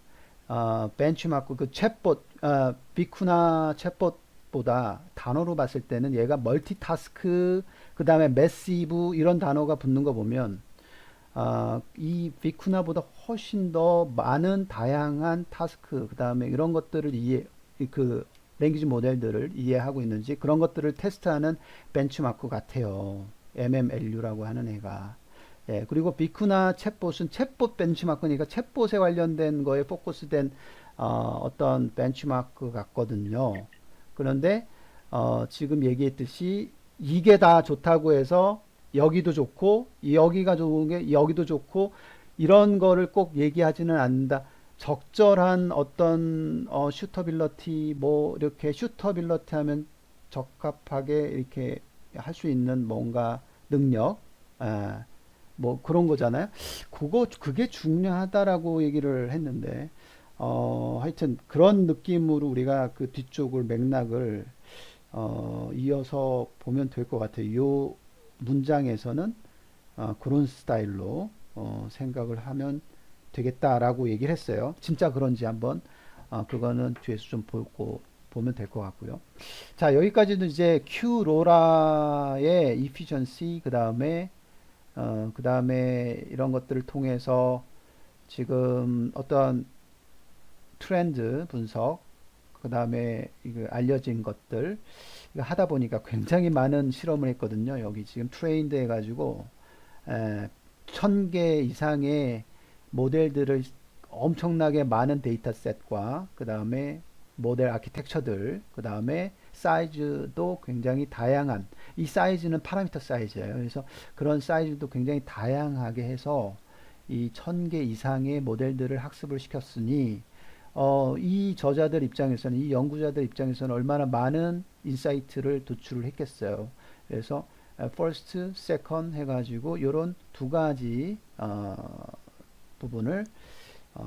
벤치마크 그 챗봇 비쿠나 챗봇보다 단어로 봤을 때는 얘가 멀티타스크 그 다음에 매시브 이런 단어가 붙는 거 보면 이 비쿠나보다 훨씬 더 많은 다양한 타스크 그 다음에 이런 것들을 그 랭귀지 모델들을 이해하고 있는지 그런 것들을 테스트하는 벤치마크 같아요. MMLU라고 하는 애가. 예, 그리고 비쿠나 챗봇은 챗봇 벤치마크니까 챗봇에 관련된 거에 포커스된 어떤 벤치마크 같거든요. 그런데 지금 얘기했듯이 이게 다 좋다고 해서 여기도 좋고 여기가 좋은 게 여기도 좋고 이런 거를 꼭 얘기하지는 않는다. 적절한 어떤 슈터빌러티 뭐 이렇게 슈터빌러티 하면 적합하게 이렇게 할 수 있는 뭔가 능력 아, 뭐 그런 거잖아요. 그게 중요하다라고 얘기를 했는데, 하여튼 그런 느낌으로 우리가 그 뒤쪽을 맥락을, 이어서 보면 될 것 같아요. 요 문장에서는, 그런 스타일로, 생각을 하면 되겠다라고 얘기를 했어요. 진짜 그런지 한번, 그거는 뒤에서 좀 보면 될 것 같고요. 자, 여기까지는 이제 Q 로라의 efficiency, 그 다음에 이런 것들을 통해서 지금 어떤 트렌드 분석, 그 다음에 이거 알려진 것들, 이거 하다 보니까 굉장히 많은 실험을 했거든요. 여기 지금 트레인드 해가지고, 1000개 이상의 모델들을 엄청나게 많은 데이터셋과, 그 다음에 모델 아키텍처들, 그 다음에 사이즈도 굉장히 다양한, 이 사이즈는 파라미터 사이즈예요. 그래서 그런 사이즈도 굉장히 다양하게 해서 이 1000개 이상의 모델들을 학습을 시켰으니, 이 저자들 입장에서는, 이 연구자들 입장에서는 얼마나 많은 인사이트를 도출을 했겠어요. 그래서 first, second 해가지고 이런 두 가지 부분을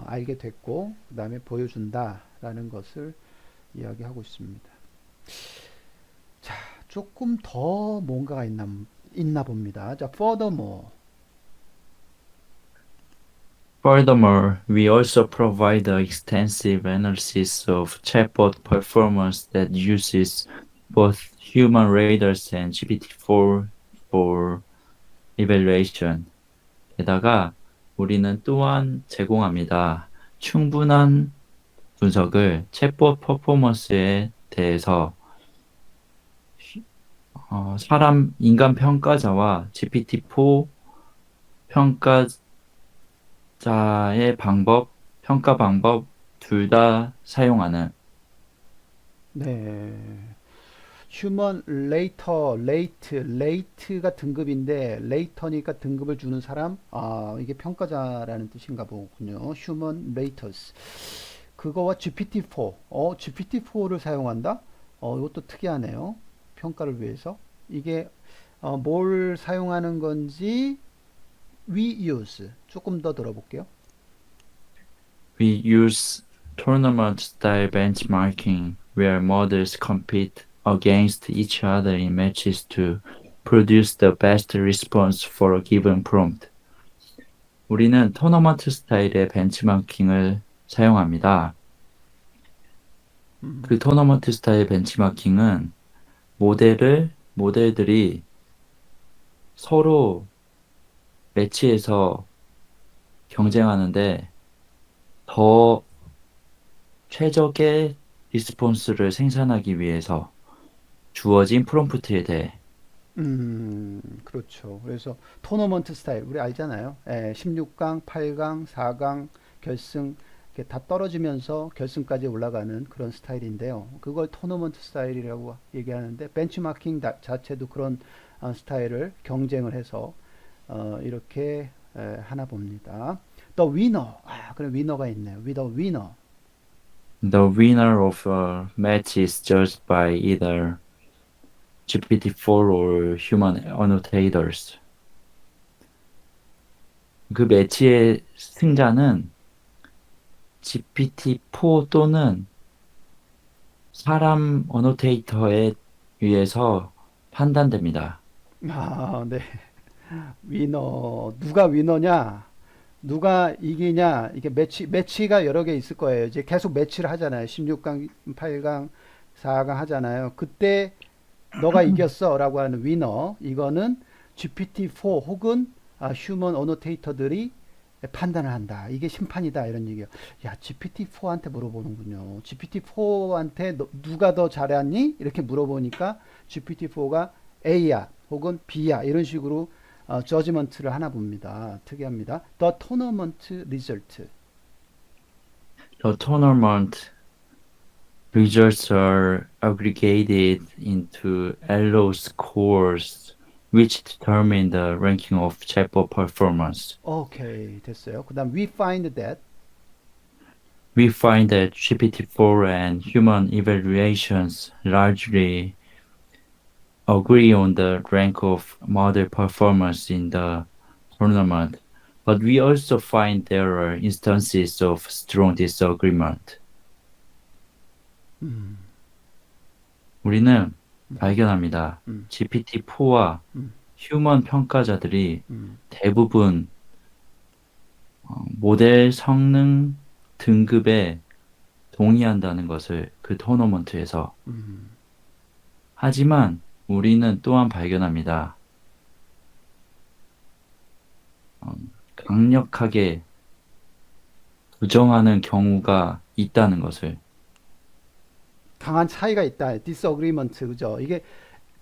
알게 됐고 그 다음에 보여준다라는 것을 이야기하고 있습니다. 자, 조금 더 뭔가가 있나 봅니다. 자, furthermore. Furthermore, we also provide an extensive analysis of chatbot performance that uses both human radars and GPT-4 for evaluation. 게다가 우리는 또한 제공합니다. 충분한 분석을 챗봇 퍼포먼스에 대해서 인간 평가자와 GPT-4 평가자의 평가 방법 둘 다 사용하는 네. 휴먼 레이트가 등급인데 레이터니까 등급을 주는 사람 이게 평가자라는 뜻인가 보군요. 휴먼 레이터스 그거와 GPT-4, GPT-4를 사용한다? 이것도 특이하네요. 평가를 위해서. 이게 뭘 사용하는 건지 we use 조금 더 들어볼게요. We use tournament style benchmarking where models compete against each other in matches to produce the best response for a given prompt. 우리는 토너먼트 스타일의 벤치마킹을 사용합니다. 그 토너먼트 스타일 벤치마킹은 모델들이 서로 매치해서 경쟁하는데 더 최적의 리스폰스를 생산하기 위해서 주어진 프롬프트에 대해 그렇죠. 그래서 토너먼트 스타일 우리 알잖아요. 16강, 8강, 4강, 결승 이렇게 다 떨어지면서 결승까지 올라가는 그런 스타일인데요. 그걸 토너먼트 스타일이라고 얘기하는데 벤치마킹 자체도 그런 스타일을 경쟁을 해서 이렇게 하나 봅니다. The winner. 그럼 위너가 있네요. The winner. The winner of a match is judged by either GPT-4 or human annotators. 그 매치의 승자는 GPT-4 또는 사람 어노테이터에 의해서 판단됩니다. 네. 누가 위너냐? 누가 이기냐? 이게 매치가 여러 개 있을 거예요. 이제 계속 매치를 하잖아요. 16강, 8강, 4강 하잖아요. 그때 너가 이겼어라고 하는 위너. 이거는 GPT-4 혹은 휴먼 어노테이터들이 판단을 한다. 이게 심판이다. 이런 얘기예요. 야, GPT-4한테 물어보는군요. GPT-4한테 누가 더 잘했니? 이렇게 물어보니까 GPT-4가 A야 혹은 B야 이런 식으로 저지먼트를 하나 봅니다. 특이합니다. The tournament result. The tournament results are aggregated into Elo scores, which determine the ranking of chatbot performance. 오케이, 됐어요. 그다음 we find that We find that GPT-4 and human evaluations largely agree on the rank of model performance in the tournament, but we also find there are instances of strong disagreement. 우리는 발견합니다. 음, GPT-4와 음, 휴먼 평가자들이 음, 대부분 모델 성능 등급에 동의한다는 것을 그 토너먼트에서. 음. 하지만 우리는 또한 발견합니다. 강력하게 부정하는 경우가 있다는 것을. 강한 차이가 있다. disagreement 그죠? 이게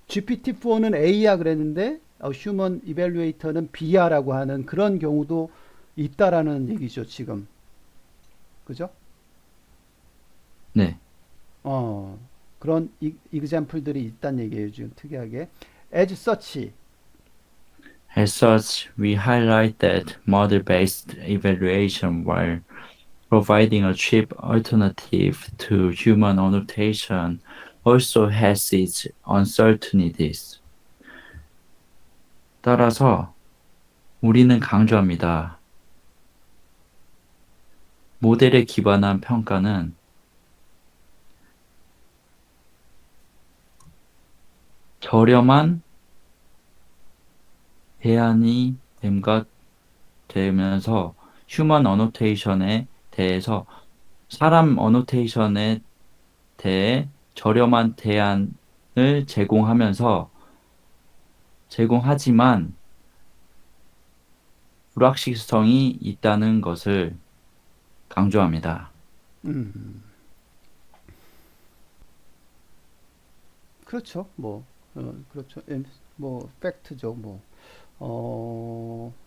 GPT-4는 A야 그랬는데 휴먼 이벨루에이터는 B야라고 하는 그런 경우도 있다라는 얘기죠, 지금. 그죠? 네. 그런 example들이 있다는 얘기예요, 지금 특이하게. as such. As such, we highlight that model-based evaluation, while providing a cheap alternative to human annotation, also has its uncertainties. 따라서 우리는 강조합니다. 모델에 기반한 평가는 저렴한 대안이 되면서 휴먼 어노테이션에 대해서 사람 어노테이션에 대해 저렴한 대안을 제공하지만 불확실성이 있다는 것을 강조합니다. 음, 그렇죠. 그렇죠. 팩트죠.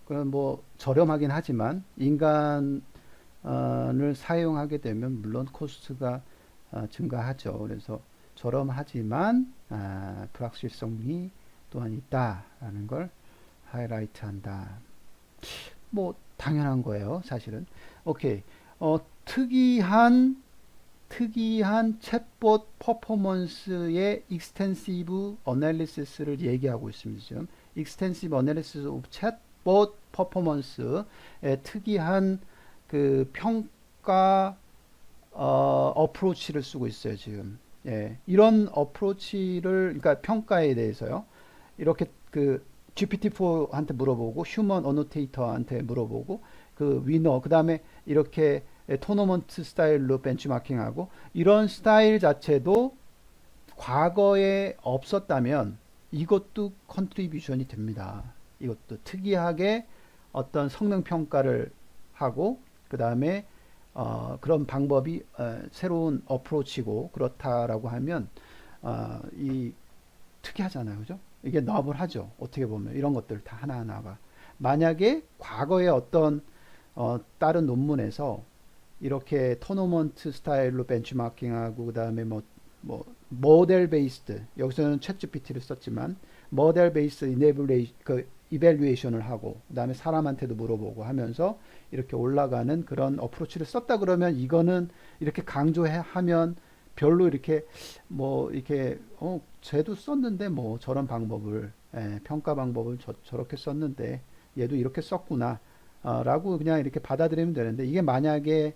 그건 저렴하긴 하지만 인간을 사용하게 되면 물론 코스트가 증가하죠. 그래서 저렴하지만 불확실성이 또한 있다라는 걸 하이라이트 한다. 당연한 거예요, 사실은. 오케이. 특이한 챗봇 퍼포먼스의 익스텐시브 어널리시스를 얘기하고 있습니다. 지금 익스텐시브 어널리시스 오브 챗봇 퍼포먼스의 특이한 그 평가 어프로치를 쓰고 있어요. 지금 예, 이런 어프로치를 그러니까 평가에 대해서요. 이렇게 그 GPT-4한테 물어보고 휴먼 어노테이터한테 물어보고 그 위너 그다음에 이렇게 토너먼트 스타일로 벤치마킹하고 이런 스타일 자체도 과거에 없었다면 이것도 컨트리뷰션이 됩니다. 이것도 특이하게 어떤 성능 평가를 하고 그 다음에 그런 방법이 새로운 어프로치고 그렇다라고 하면 이 특이하잖아요, 그죠? 이게 너블 하죠. 어떻게 보면 이런 것들 다 하나하나가 만약에 과거에 어떤 다른 논문에서 이렇게 토너먼트 스타일로 벤치마킹하고 그다음에 뭐 모델 베이스드 여기서는 챗GPT를 썼지만 모델 베이스 이벨리에이션을 하고 그다음에 사람한테도 물어보고 하면서 이렇게 올라가는 그런 어프로치를 썼다 그러면 이거는 이렇게 강조하면 별로 이렇게 뭐 이렇게 쟤도 썼는데 뭐 저런 방법을 평가 방법을 저렇게 썼는데 얘도 이렇게 썼구나 라고 그냥 이렇게 받아들이면 되는데 이게 만약에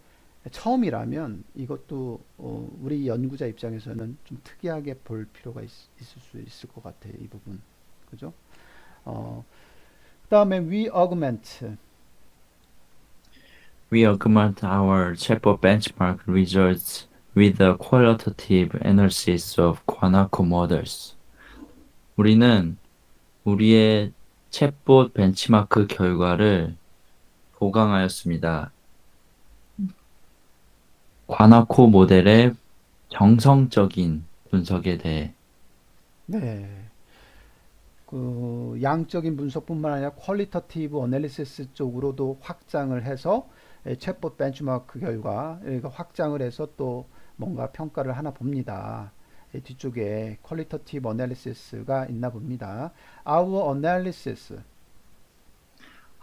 처음이라면 이것도 우리 연구자 입장에서는 좀 특이하게 볼 필요가 있을 수 있을 것 같아요. 이 부분. 그죠? 그다음에 we augment. We augment our chatbot benchmark results with a qualitative analysis of Guanaco models. 우리는 우리의 챗봇 벤치마크 결과를 보강하였습니다. 과나코 모델의 정성적인 분석에 대해. 네. 그 양적인 분석뿐만 아니라 퀄리터티브 어널리시스 쪽으로도 확장을 해서 챗봇 벤치마크 결과 그러니까 확장을 해서 또 뭔가 평가를 하나 봅니다. 뒤쪽에 퀄리터티브 어널리시스가 있나 봅니다. Our analysis.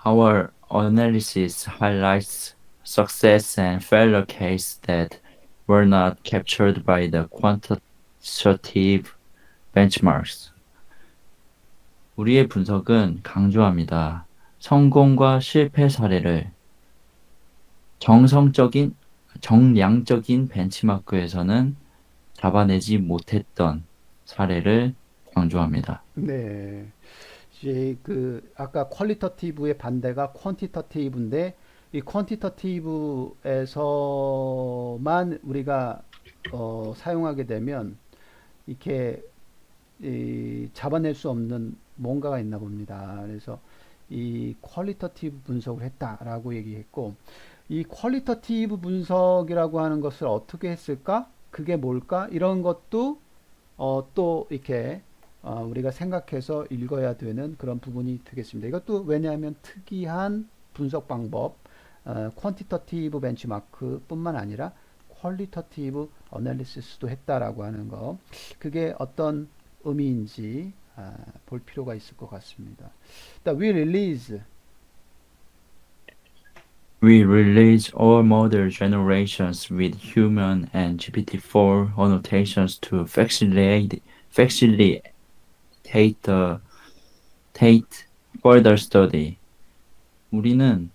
Our analysis highlights success and failure cases that were not captured by the quantitative benchmarks. 우리의 분석은 강조합니다. 성공과 실패 사례를 정량적인 벤치마크에서는 잡아내지 못했던 사례를 강조합니다. 네. 이제 그 아까 퀄리터티브의 반대가 퀀티터티브인데 이 퀀티터티브에서만 우리가 사용하게 되면 이렇게 잡아낼 수 없는 뭔가가 있나 봅니다. 그래서 이 퀄리터티브 분석을 했다라고 얘기했고 이 퀄리터티브 분석이라고 하는 것을 어떻게 했을까? 그게 뭘까? 이런 것도 또 이렇게 우리가 생각해서 읽어야 되는 그런 부분이 되겠습니다. 이것도 왜냐하면 특이한 분석 방법, 퀀티터티브 벤치마크 뿐만 아니라 퀄리터티브 어널리시스도 했다라고 하는 거, 그게 어떤 의미인지 볼 필요가 있을 것 같습니다. We release. We release all model generations with human and GPT-4 annotations to facilitate the further study. 우리는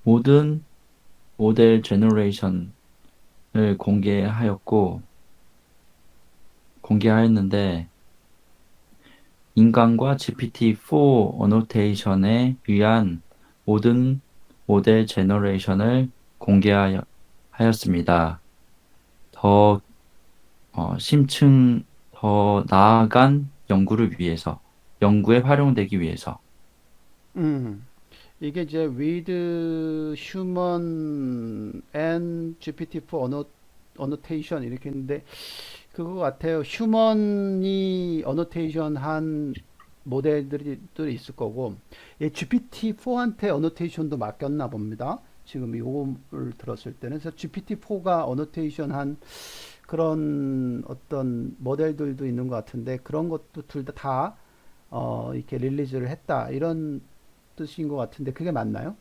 모든 모델 제너레이션을 공개하였는데 인간과 GPT-4 어노테이션에 의한 모든 모델 제너레이션을 공개하였습니다. 더 더 나아간 연구에 활용되기 위해서. 이게 이제 with human and GPT-4 annotation 이렇게 했는데 그거 같아요. 휴먼이 어노테이션 한 모델들이 또 있을 거고 GPT-4한테 어노테이션도 맡겼나 봅니다. 지금 요거를 들었을 때는 그래서 GPT-4가 어노테이션 한 그런 어떤 모델들도 있는 것 같은데 그런 것도 둘 다 이렇게 릴리즈를 했다 이런 뜻인 것 같은데 그게 맞나요?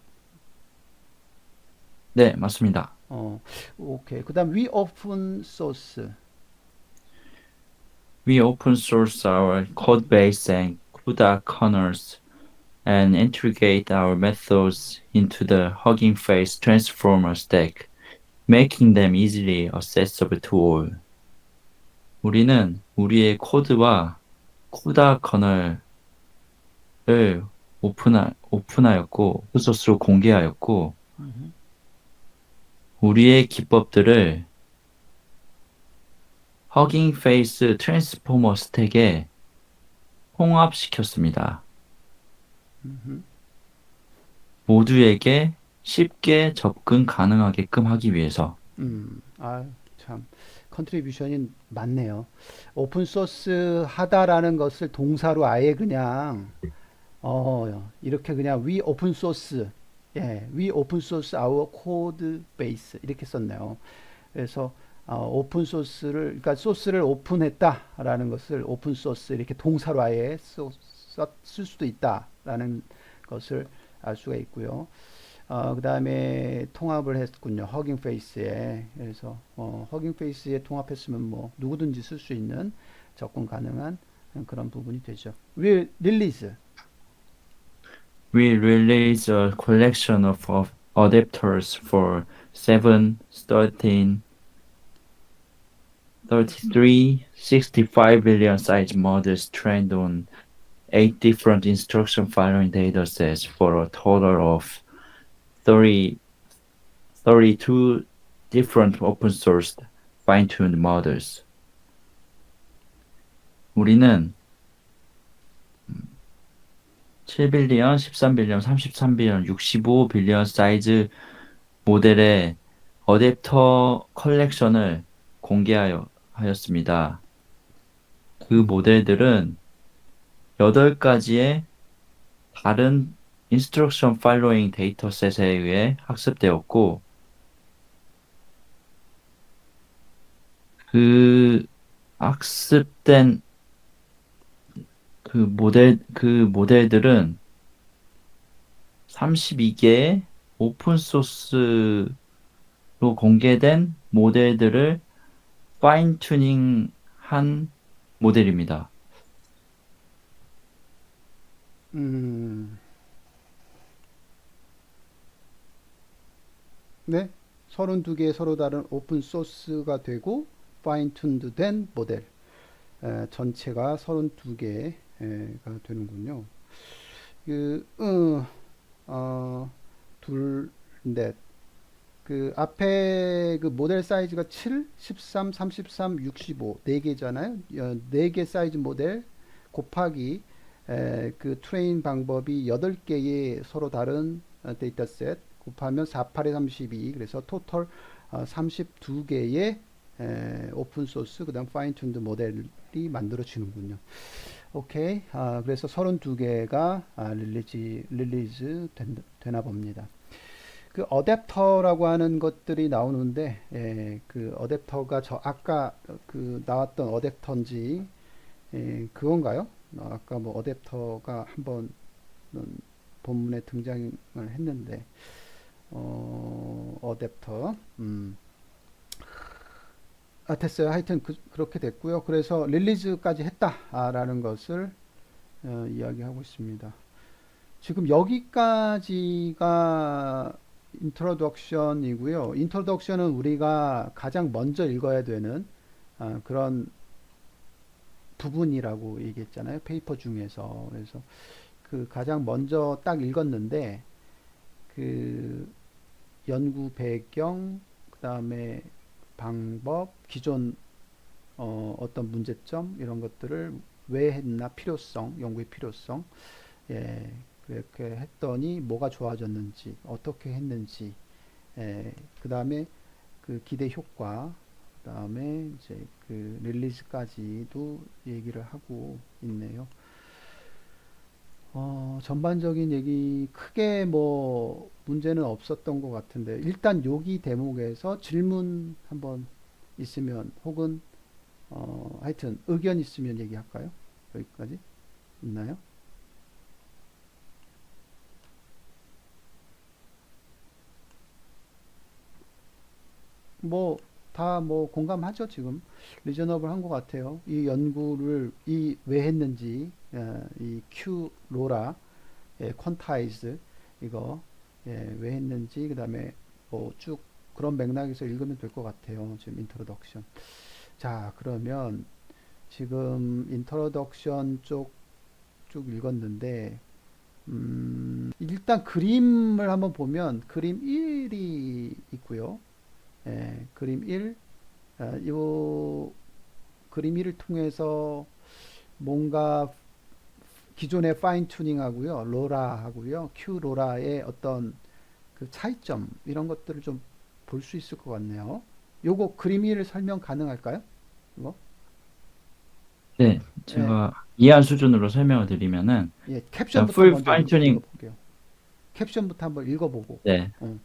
네, 맞습니다. 어, 오케이. 그다음 we open source. We open source our code base and CUDA kernels and integrate our methods into the Hugging Face transformer stack, making them easily accessible to all. 우리는 우리의 코드와 CUDA 커널을 오픈하였고, 오픈소스로 공개하였고, 음흠. 우리의 기법들을 허깅 페이스 트랜스포머 스택에 통합시켰습니다. 음흠. 모두에게 쉽게 접근 가능하게끔 하기 위해서. 참 컨트리뷰션이 많네요. 오픈 소스 하다라는 것을 동사로 아예 그냥 이렇게 그냥 we open source we open source our code base 이렇게 썼네요. 그래서 오픈 소스를 그러니까 소스를 오픈했다라는 것을 오픈 소스 이렇게 동사로 아예 쓸 수도 있다라는 것을 알 수가 있고요. 그 다음에 통합을 했군요. 허깅 페이스에. 그래서, 허깅 페이스에 통합했으면 뭐, 누구든지 쓸 수 있는 접근 가능한 그런 부분이 되죠. will release. We release a collection of adapters for 7, 13, 33, 65 billion size models trained on 8 different instruction following datasets for a total of 30, 32 different open source fine-tuned models. 우리는 7빌리언, 13빌리언, 33빌리언, 65빌리언 사이즈 모델의 어댑터 컬렉션을 공개하였습니다. 그 모델들은 8가지의 다른 인스트럭션 팔로잉 데이터셋에 의해 학습되었고, 그 학습된 그 모델들은 32개의 오픈소스로 공개된 모델들을 파인 튜닝한 모델입니다. 음, 네. 32개 서로 다른 오픈 소스가 되고, 파인 툰드 된 모델. 전체가 32개가 되는군요. 그, 둘, 넷. 그 앞에 그 모델 사이즈가 7, 13, 33, 65, 4개잖아요. 4개 사이즈 모델 곱하기 그 트레인 방법이 8개의 서로 다른 데이터셋 곱하면 4, 8에 32 그래서 토탈 32개의 오픈 소스 그다음 파인 튠드 모델이 만들어지는군요. 오케이. 그래서 32개가 릴리즈 되나 봅니다. 그 어댑터라고 하는 것들이 나오는데 그 어댑터가 저 아까 그 나왔던 어댑터인지 그건가요? 아까 뭐 어댑터가 한번 본문에 등장을 했는데 어댑터 됐어요. 하여튼 그렇게 됐고요. 그래서 릴리즈까지 했다라는 것을 이야기하고 있습니다. 지금 여기까지가 인트로덕션이고요. 인트로덕션은 우리가 가장 먼저 읽어야 되는 그런 부분이라고 얘기했잖아요. 페이퍼 중에서. 그래서 그 가장 먼저 딱 읽었는데 그 연구 배경, 그 다음에 방법, 기존 어떤 문제점 이런 것들을 왜 했나 필요성, 연구의 필요성 예, 그렇게 했더니 뭐가 좋아졌는지 어떻게 했는지 그 다음에 그 기대 효과 그 다음에 이제 그 릴리즈까지도 얘기를 하고 있네요. 전반적인 얘기 크게 뭐 문제는 없었던 것 같은데 일단 여기 대목에서 질문 한번 있으면 혹은 하여튼 의견 있으면 얘기할까요? 여기까지 있나요? 뭐 다 뭐 공감하죠 지금. 리저너블 한 것 같아요. 이 연구를 이 왜 했는지 이 큐 로라 퀀타이즈 이거 왜 했는지 그다음에 뭐 쭉 그런 맥락에서 읽으면 될 것 같아요. 지금 인트로덕션. 자 그러면 지금 인트로덕션 쪽 쭉 읽었는데 일단 그림을 한번 보면 그림 1이 있고요. 그림 1, 이 그림 1을 통해서 뭔가 기존의 파인 튜닝하고요, 로라하고요, 큐 로라의 어떤 그 차이점 이런 것들을 좀 볼 수 있을 것 같네요. 요거 그림 1을 설명 가능할까요? 이거? 네, 예, 제가 이해한 수준으로 설명을 드리면은, 예, 일단 캡션부터 full 먼저 fine tuning, 읽어볼게요. 캡션부터 한번 읽어보고. 네, 어,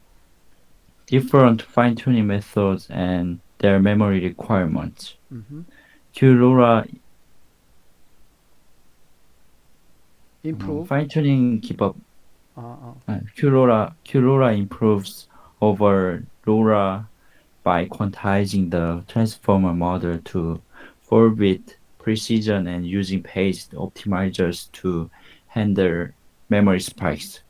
different fine tuning methods and their memory requirements. 음흠. QLoRa improve. fine tuning 기법, 아, 아, QLoRa improves over LoRa by quantizing the transformer model to 4-bit precision and using page optimizers to handle memory spikes.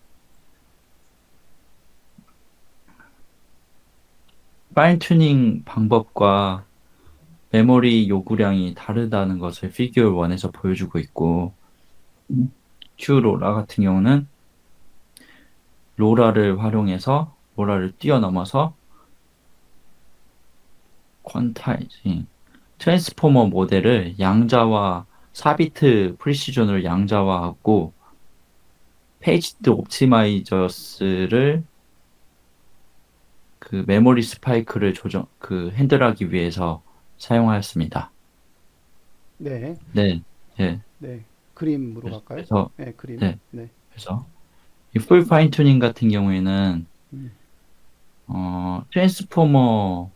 파인 튜닝 방법과 메모리 요구량이 다르다는 것을 피규어 1에서 보여주고 있고, Q 로라 같은 경우는 로라를 활용해서 로라를 뛰어넘어서 퀀타이징 트랜스포머 모델을 양자와 4비트 프리시전으로 양자화하고 페이지드 옵티마이저스를 그 메모리 스파이크를 핸들하기 위해서 사용하였습니다. 네, 네, 네. 네. 그림으로 갈까요? 그래서 네, 그림. 네, 네. 그래서 이 풀 파인 튜닝 같은 경우에는 음, 트랜스포머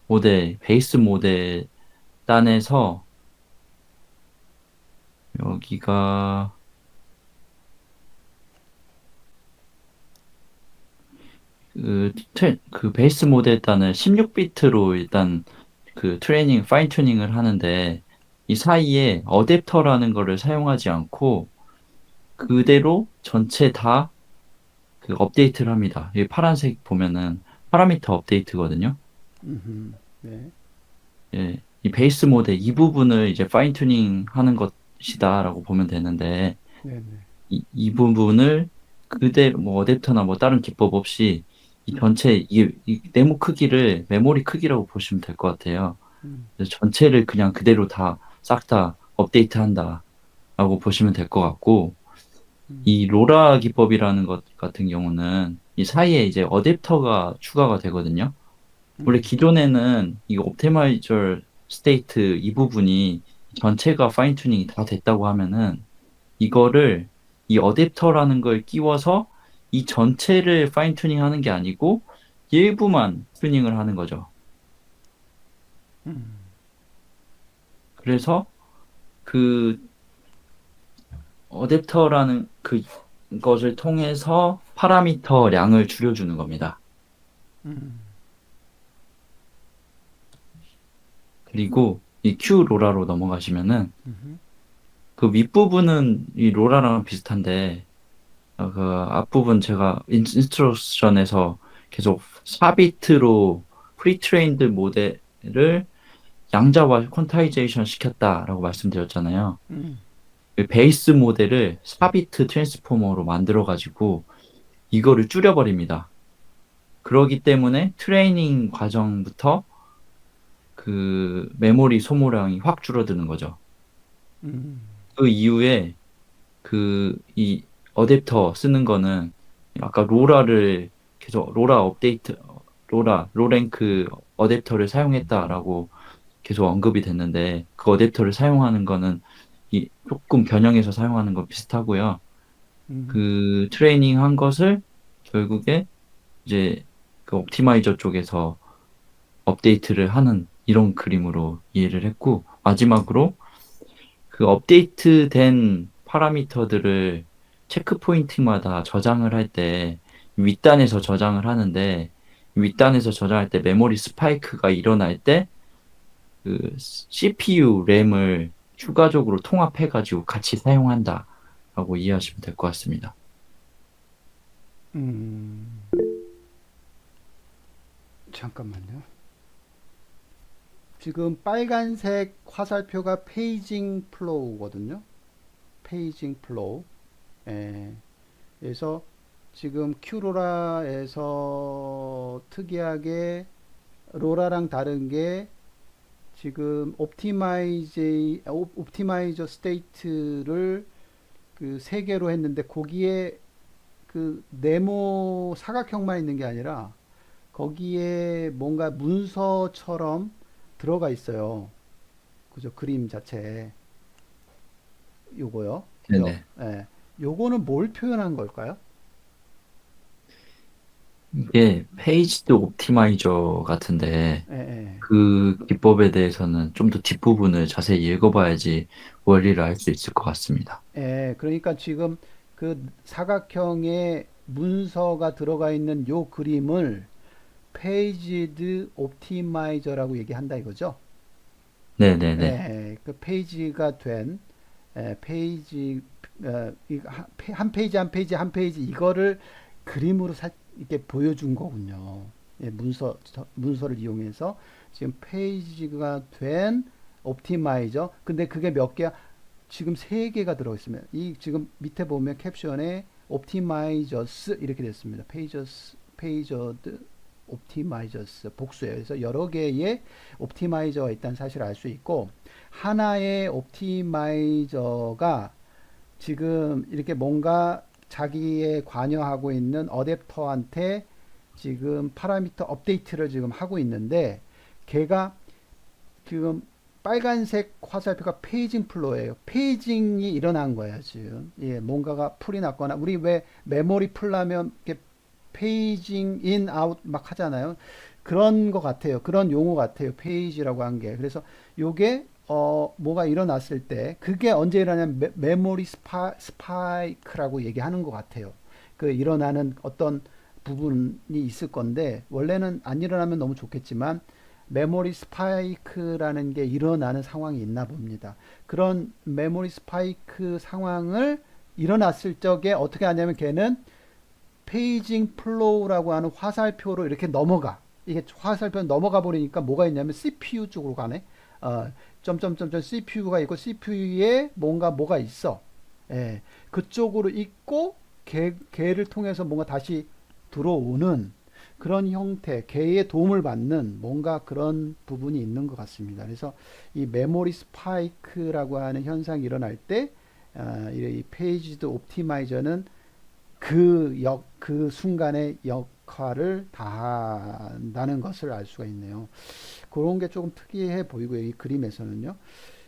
모델, 베이스 모델 단에서 여기가 그 베이스 모델 단을 16비트로 일단 그 트레이닝, 파인 튜닝을 하는데 이 사이에 어댑터라는 거를 사용하지 않고 그대로 전체 다 그 업데이트를 합니다. 이 파란색 보면은 파라미터 업데이트거든요. 네, 예, 이 베이스 모델 이 부분을 이제 파인 튜닝 하는 것이다라고 보면 되는데 네, 네. 이 부분을 그대로 뭐 어댑터나 뭐 다른 기법 없이 이 전체 이 네모 크기를 메모리 크기라고 보시면 될 것 같아요. 음, 그래서 전체를 그냥 그대로 다 싹 다 업데이트 한다라고 보시면 될 것 같고 음, 이 로라 기법이라는 것 같은 경우는 이 사이에 이제 어댑터가 추가가 되거든요. 원래 음, 기존에는 이 옵티마이저 스테이트 이 부분이 전체가 파인 튜닝이 다 됐다고 하면은 이거를 이 어댑터라는 걸 끼워서 이 전체를 파인 튜닝 하는 게 아니고 일부만 튜닝을 하는 거죠. 음, 그래서 그 어댑터라는 그 것을 통해서 파라미터량을 줄여주는 겁니다. 음, 그리고 이 Q 로라로 넘어가시면은 음, 그 윗부분은 이 로라랑 비슷한데 그 앞부분 제가 인스트럭션에서 계속 4비트로 프리트레인드 모델을 양자화 퀀타이제이션 시켰다라고 말씀드렸잖아요. 음, 그 베이스 모델을 4비트 트랜스포머로 만들어가지고 이거를 줄여버립니다. 그러기 때문에 트레이닝 과정부터 그 메모리 소모량이 확 줄어드는 거죠. 음, 그 이후에 그 이 어댑터 쓰는 거는 아까 로라를 계속 로라 업데이트 로랭크 어댑터를 사용했다라고 계속 언급이 됐는데 그 어댑터를 사용하는 거는 이 조금 변형해서 사용하는 거 비슷하고요. 음, 그 트레이닝 한 것을 결국에 이제 그 옵티마이저 쪽에서 업데이트를 하는 이런 그림으로 이해를 했고 마지막으로 그 업데이트된 파라미터들을 체크 포인트마다 저장을 할 때 윗단에서 저장을 하는데 윗단에서 저장할 때 메모리 스파이크가 일어날 때 그 CPU 램을 추가적으로 통합해가지고 같이 사용한다라고 이해하시면 될 것 같습니다. 음, 잠깐만요. 지금 빨간색 화살표가 페이징 플로우거든요. 페이징 플로우. 예. 그래서 지금 큐로라에서 특이하게 로라랑 다른 게 지금 옵티마이저 스테이트를 그 세 개로 했는데 거기에 그 네모 사각형만 있는 게 아니라 거기에 뭔가 문서처럼 들어가 있어요. 그죠? 그림 자체에 요거요. 네네. 예. 요거는 뭘 표현한 걸까요? 이게 페이지드 옵티마이저 같은데 예, 예. 그 기법에 대해서는 좀 더 뒷부분을 자세히 읽어봐야지 원리를 알 수 있을 것 같습니다. 예, 그러니까 지금 그 사각형에 문서가 들어가 있는 요 그림을 페이지드 옵티마이저라고 얘기한다 이거죠. 네네네. 예, 그 페이지가 된 페이지 한 페이지 한 페이지 한 페이지 이거를 그림으로 이렇게 보여준 거군요. 예, 문서를 이용해서 지금 페이지가 된 옵티마이저. 근데 그게 몇 개야? 지금 세 개가 들어 있으면 이 지금 밑에 보면 캡션에 옵티마이저스 이렇게 됐습니다. 페이저드 옵티마이저스 복수예요. 그래서 여러 개의 옵티마이저가 있다는 사실을 알 수 있고 하나의 옵티마이저가 지금 이렇게 뭔가 자기의 관여하고 있는 어댑터한테 지금 파라미터 업데이트를 지금 하고 있는데 걔가 지금 빨간색 화살표가 페이징 플로예요. 페이징이 일어난 거예요, 지금. 예, 뭔가가 풀이 났거나 우리 왜 메모리 풀라면 이렇게 페이징 인 아웃 막 하잖아요. 그런 거 같아요. 그런 용어 같아요. 페이지라고 한 게. 그래서 요게 뭐가 일어났을 때 그게 언제 일어나냐면 메모리 스파이크라고 얘기하는 것 같아요. 그 일어나는 어떤 부분이 있을 건데 원래는 안 일어나면 너무 좋겠지만 메모리 스파이크라는 게 일어나는 상황이 있나 봅니다. 그런 메모리 스파이크 상황을 일어났을 적에 어떻게 하냐면 걔는 페이징 플로우라고 하는 화살표로 이렇게 넘어가. 이게 화살표 넘어가 버리니까 뭐가 있냐면 CPU 쪽으로 가네. 점점점점 CPU가 있고 CPU에 뭐가 있어. 예, 그쪽으로 있고 걔를 통해서 뭔가 다시 들어오는 그런 형태, 걔의 도움을 받는 뭔가 그런 부분이 있는 것 같습니다. 그래서 이 메모리 스파이크라고 하는 현상이 일어날 때, 이 페이지드 옵티마이저는 그 순간의 역할을 다한다는 것을 알 수가 있네요. 그런 게 조금 특이해 보이고요. 이 그림에서는요.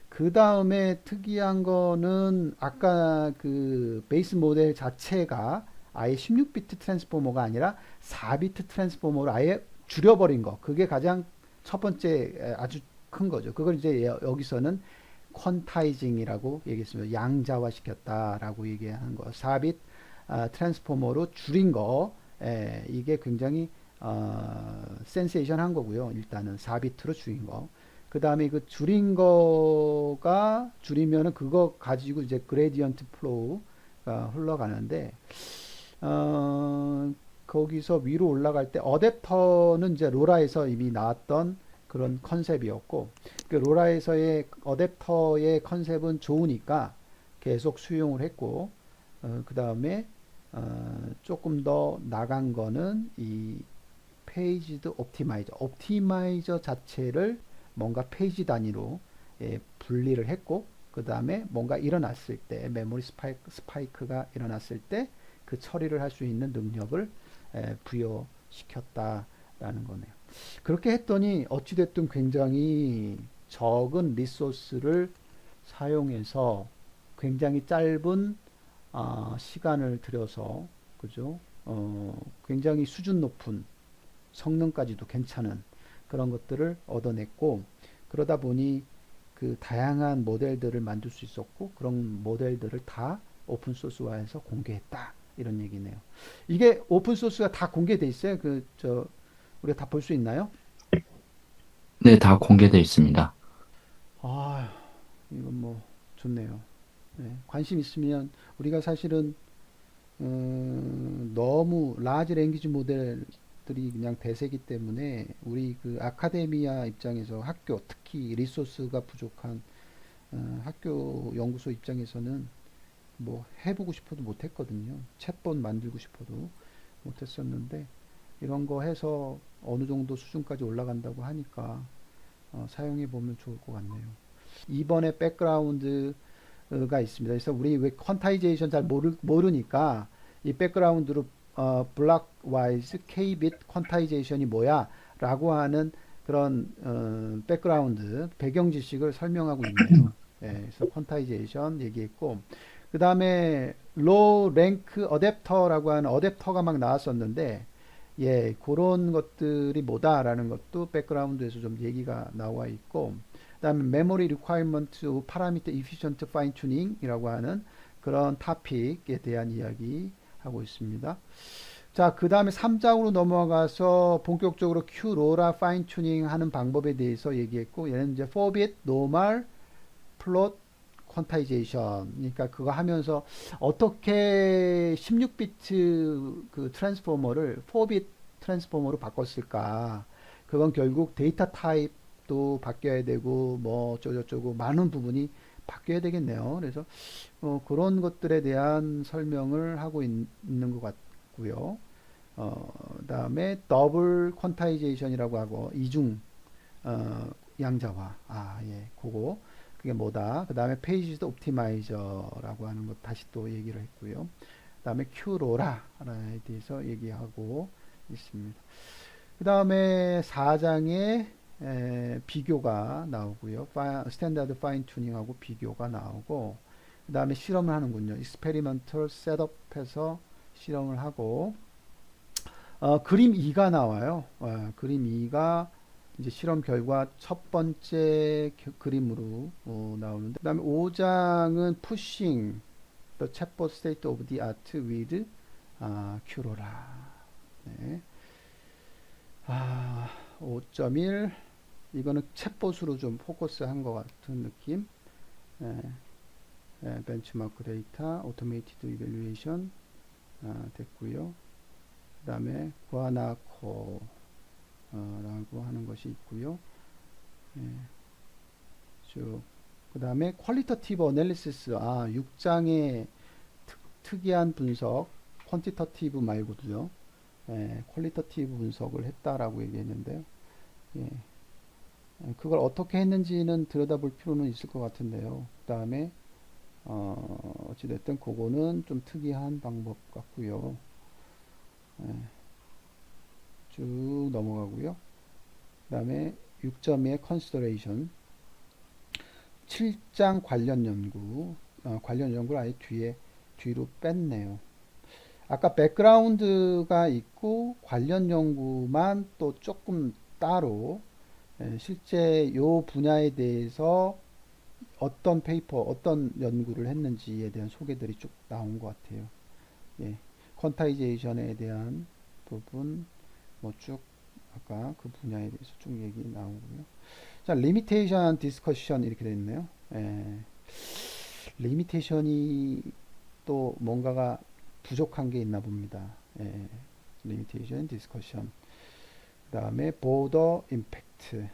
그 다음에 특이한 거는 아까 그 베이스 모델 자체가 아예 16비트 트랜스포머가 아니라 4비트 트랜스포머로 아예 줄여버린 거. 그게 가장 첫 번째 아주 큰 거죠. 그걸 이제 여기서는 퀀타이징이라고 얘기했습니다. 양자화 시켰다라고 얘기하는 거. 4비트 트랜스포머로 줄인 거. 이게 굉장히 센세이션한 거고요. 일단은 4비트로 줄인 거. 그 다음에 그 줄인 거가 줄이면은 그거 가지고 이제 그레디언트 플로우가 흘러가는데 거기서 위로 올라갈 때 어댑터는 이제 로라에서 이미 나왔던 그런 컨셉이었고 그 로라에서의 어댑터의 컨셉은 좋으니까 계속 수용을 했고 그 다음에 조금 더 나간 거는 이 페이지드 옵티마이저 자체를 뭔가 페이지 단위로 분리를 했고 그 다음에 뭔가 일어났을 때 메모리 스파이크가 일어났을 때 그 처리를 할 수 있는 능력을 부여시켰다라는 거네요. 그렇게 했더니 어찌됐든 굉장히 적은 리소스를 사용해서 굉장히 짧은 시간을 들여서 그죠? 굉장히 수준 높은 성능까지도 괜찮은 그런 것들을 얻어냈고 그러다 보니 그 다양한 모델들을 만들 수 있었고 그런 모델들을 다 오픈 소스화해서 공개했다 이런 얘기네요. 이게 오픈 소스가 다 공개돼 있어요. 우리가 다 볼 수 있나요? 네, 다 공개되어 있습니다. 아, 이건 뭐 좋네요. 네, 관심 있으면 우리가 사실은 너무 라지 랭귀지 모델들이 그냥 대세기 때문에 우리 그 아카데미아 입장에서 학교 특히 리소스가 부족한 학교 연구소 입장에서는 뭐 해보고 싶어도 못했거든요. 챗봇 만들고 싶어도 못했었는데 이런 거 해서 어느 정도 수준까지 올라간다고 하니까 사용해 보면 좋을 것 같네요. 이번에 백그라운드가 있습니다. 그래서 우리 왜 퀀타이제이션 잘 모르니까 이 백그라운드로 블락 와이즈 K빗 퀀타이제이션이 뭐야 라고 하는 그런 백그라운드 배경 지식을 설명하고 있네요. 예, 그래서 퀀타이제이션 얘기했고 그 다음에 로 랭크 어댑터라고 하는 어댑터가 막 나왔었는데 예, 그런 것들이 뭐다라는 것도 백그라운드에서 좀 얘기가 나와 있고 그다음에 메모리 리ኳ이먼트 파라미터 이피션트 파인 튜닝이라고 하는 그런 토픽에 대한 이야기 하고 있습니다. 자, 그다음에 3장으로 넘어가서 본격적으로 Q 로라 파인 튜닝 하는 방법에 대해서 얘기했고 얘는 이제 4bit, normal, 플롯, 퀀타이제이션. 그러니까 그거 하면서 어떻게 16비트 그 트랜스포머를 4비트 트랜스포머로 바꿨을까? 그건 결국 데이터 타입도 바뀌어야 되고 뭐 어쩌고저쩌고 많은 부분이 바뀌어야 되겠네요. 그래서 그런 것들에 대한 설명을 하고 있는 것 같고요. 그다음에 더블 퀀타이제이션이라고 하고 이중 양자화. 아, 예. 그거 그게 뭐다. 그다음에 페이지드 옵티마이저라고 하는 것 다시 또 얘기를 했고요. 그다음에 큐로라에 대해서 얘기하고 있습니다. 그다음에 4장에 비교가 나오고요. 스탠다드 파인 튜닝하고 비교가 나오고 그다음에 실험을 하는군요. 익스페리먼털 셋업해서 실험을 하고 그림 2가 나와요. 그림 2가 이제 실험 결과 첫 번째 그림으로 나오는데 그다음에 5장은 pushing the chatbot state of the art with 큐로라. 네. 5.1 이거는 챗봇으로 좀 포커스한 것 같은 느낌. 예, 벤치마크 데이터, 오토메이티드 이밸루에이션 됐고요. 그 다음에 구아나코 라고 하는 것이 있고요. 예, 그 다음에 퀄리터티브 어널리시스 6장의 특이한 분석 퀀티터티브 말고도요. 퀄리터티브 분석을 했다라고 얘기했는데요. 예, 그걸 어떻게 했는지는 들여다볼 필요는 있을 것 같은데요. 그 다음에 어찌됐든 그거는 좀 특이한 방법 같고요. 예, 쭉 넘어가고요. 그 다음에 6.2의 컨시더레이션 7장 관련 연구를 아예 뒤로 뺐네요. 아까 백그라운드가 있고 관련 연구만 또 조금 따로 실제 요 분야에 대해서 어떤 페이퍼, 어떤 연구를 했는지에 대한 소개들이 쭉 나온 것 같아요. 예, 퀀타이제이션에 대한 부분 뭐 쭉 아까 그 분야에 대해서 쭉 얘기 나오고요. 자, 리미테이션 디스커션 이렇게 되어 있네요. 리미테이션이 또 뭔가가 부족한 게 있나 봅니다. 리미테이션 디스커션. 그다음에 보더 임팩트.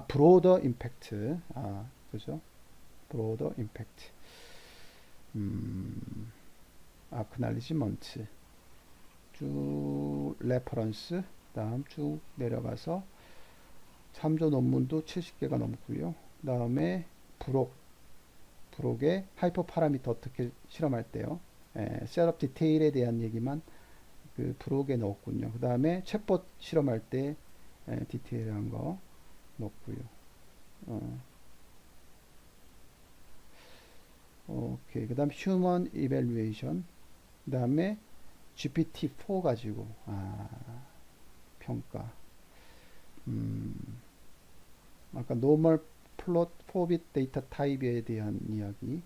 브로더 임팩트. 그죠? 브로더 임팩트. 아크날리지먼트. 쭉 레퍼런스. 다음 쭉 내려가서 참조 논문도 70개가 넘고요. 그 다음에 브록의 하이퍼 파라미터 어떻게 실험할 때요. 셋업 디테일에 대한 얘기만 그 브록에 넣었군요. 그 다음에 챗봇 실험할 때 디테일한 거 넣었고요. 오케이. 그 다음 휴먼 이밸루에이션. 그 다음에 GPT-4 가지고 평가. 아까 노멀 플롯 4bit 데이터 타입에 대한 이야기.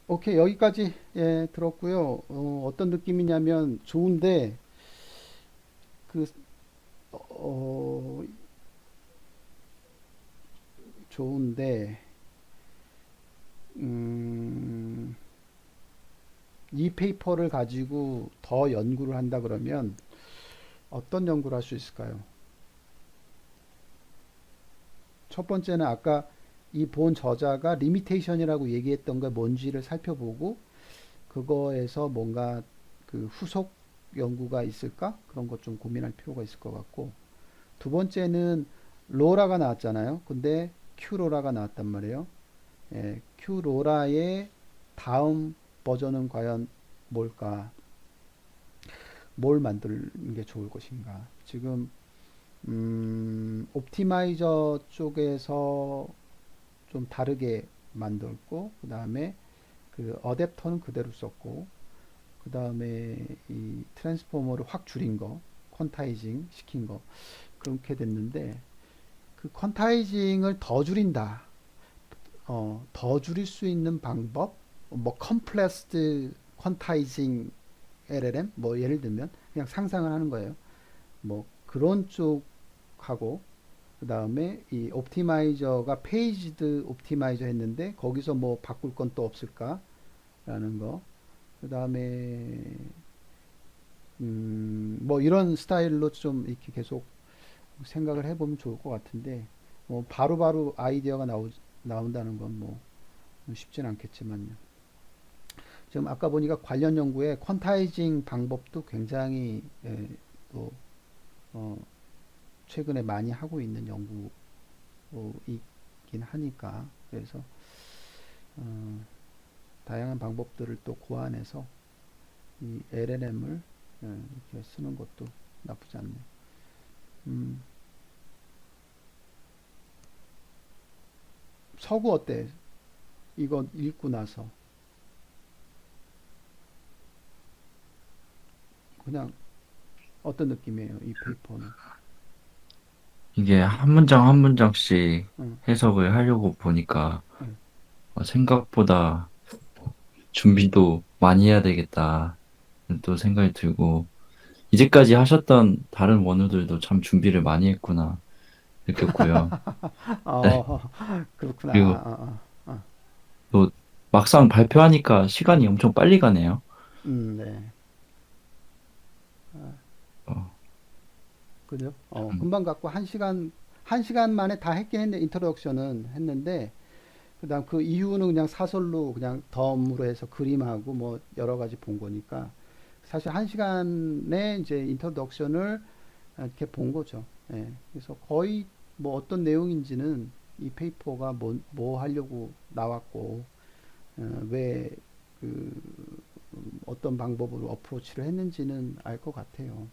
오케이, 여기까지 예, 들었고요. 어떤 느낌이냐면 좋은데 그 어, 좋은데 음, 이 페이퍼를 가지고 더 연구를 한다 그러면 어떤 연구를 할 수 있을까요? 첫 번째는 아까 이 본 저자가 리미테이션이라고 얘기했던 게 뭔지를 살펴보고 그거에서 뭔가 그 후속 연구가 있을까? 그런 것 좀 고민할 필요가 있을 것 같고 두 번째는 로라가 나왔잖아요. 근데 큐로라가 나왔단 말이에요. 예, 큐로라의 다음 버전은 과연 뭘까? 뭘 만드는 게 좋을 것인가? 지금 옵티마이저 쪽에서 좀 다르게 만들고 그 다음에 그 어댑터는 그대로 썼고 그 다음에 이 트랜스포머를 확 줄인 거 퀀타이징 시킨 거 그렇게 됐는데 그 퀀타이징을 더 줄인다 더 줄일 수 있는 방법 뭐 컴플렉스드 퀀타이징 LLM 뭐 예를 들면 그냥 상상을 하는 거예요 뭐 그런 쪽하고 그 다음에 이 옵티마이저가 페이지드 옵티마이저 했는데 거기서 뭐 바꿀 건 또 없을까라는 거. 그 다음에 뭐 이런 스타일로 좀 이렇게 계속 생각을 해보면 좋을 것 같은데 뭐 바로바로 아이디어가 나온다는 건 뭐 쉽진 않겠지만요. 지금 아까 보니까 관련 연구에 퀀타이징 방법도 굉장히 또 어, 최근에 많이 하고 있는 연구이긴 하니까 그래서 어, 다양한 방법들을 또 고안해서 이 LLM을 이렇게 쓰는 것도 나쁘지 않네요. 음, 서구 어때? 이거 읽고 나서 그냥 어떤 느낌이에요? 이 페이퍼는? 이게 한 문장 한 문장씩 응, 해석을 하려고 보니까 응. 생각보다 준비도 많이 해야 되겠다. 또 생각이 들고, 이제까지 하셨던 다른 원우들도 참 준비를 많이 했구나 느꼈고요. 네. 어, 그렇구나. 그리고 또 막상 발표하니까 시간이 엄청 빨리 가네요. 네. 어, 그죠? 참, 금방 갖고 한 시간 만에 다 했긴 했는데, 인트로덕션은 했는데, 그다음 그 이후는 그냥 사설로 그냥 덤으로 해서 그림하고 뭐 여러 가지 본 거니까, 사실 한 시간에 이제 인트로덕션을 이렇게 본 거죠. 예. 그래서 거의 뭐 어떤 내용인지는 이 페이퍼가 뭐 하려고 나왔고, 왜, 그, 어떤 방법으로 어프로치를 했는지는 알 것 같아요.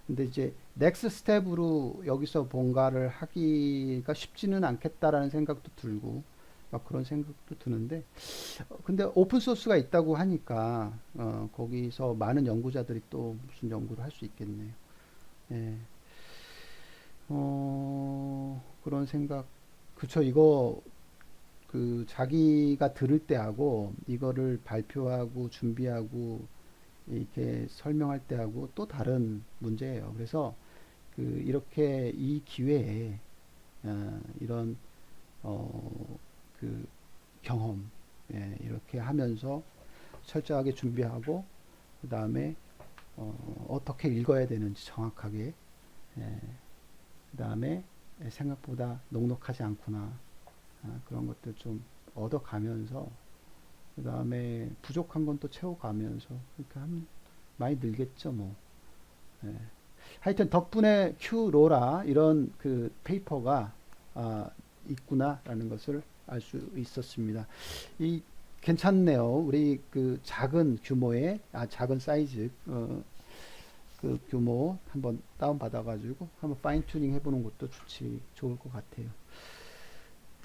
근데 이제 넥스 스텝으로 여기서 뭔가를 하기가 쉽지는 않겠다라는 생각도 들고 막 그런 생각도 드는데 근데 오픈 소스가 있다고 하니까 거기서 많은 연구자들이 또 무슨 연구를 할 수 있겠네요. 예. 그런 생각 그쵸 이거 그 자기가 들을 때하고 이거를 발표하고 준비하고 이렇게 설명할 때하고 또 다른 문제예요. 그래서 그 이렇게 이 기회에 이런 그 경험 이렇게 하면서 철저하게 준비하고 그 다음에 떻게 읽어야 되는지 정확하게 그 다음에 생각보다 녹록하지 않구나 그런 것들 좀 얻어가면서 그 다음에 부족한 건 또 채워가면서 이렇게 하면 많이 늘겠죠 뭐. 예. 하여튼 덕분에 큐로라 이런 그 페이퍼가 있구나라는 것을 알 수 있었습니다. 이 괜찮네요. 우리 그 작은 규모의 작은 사이즈 그 규모 한번 다운 받아가지고 한번 파인 튜닝 해보는 것도 좋을 것 같아요.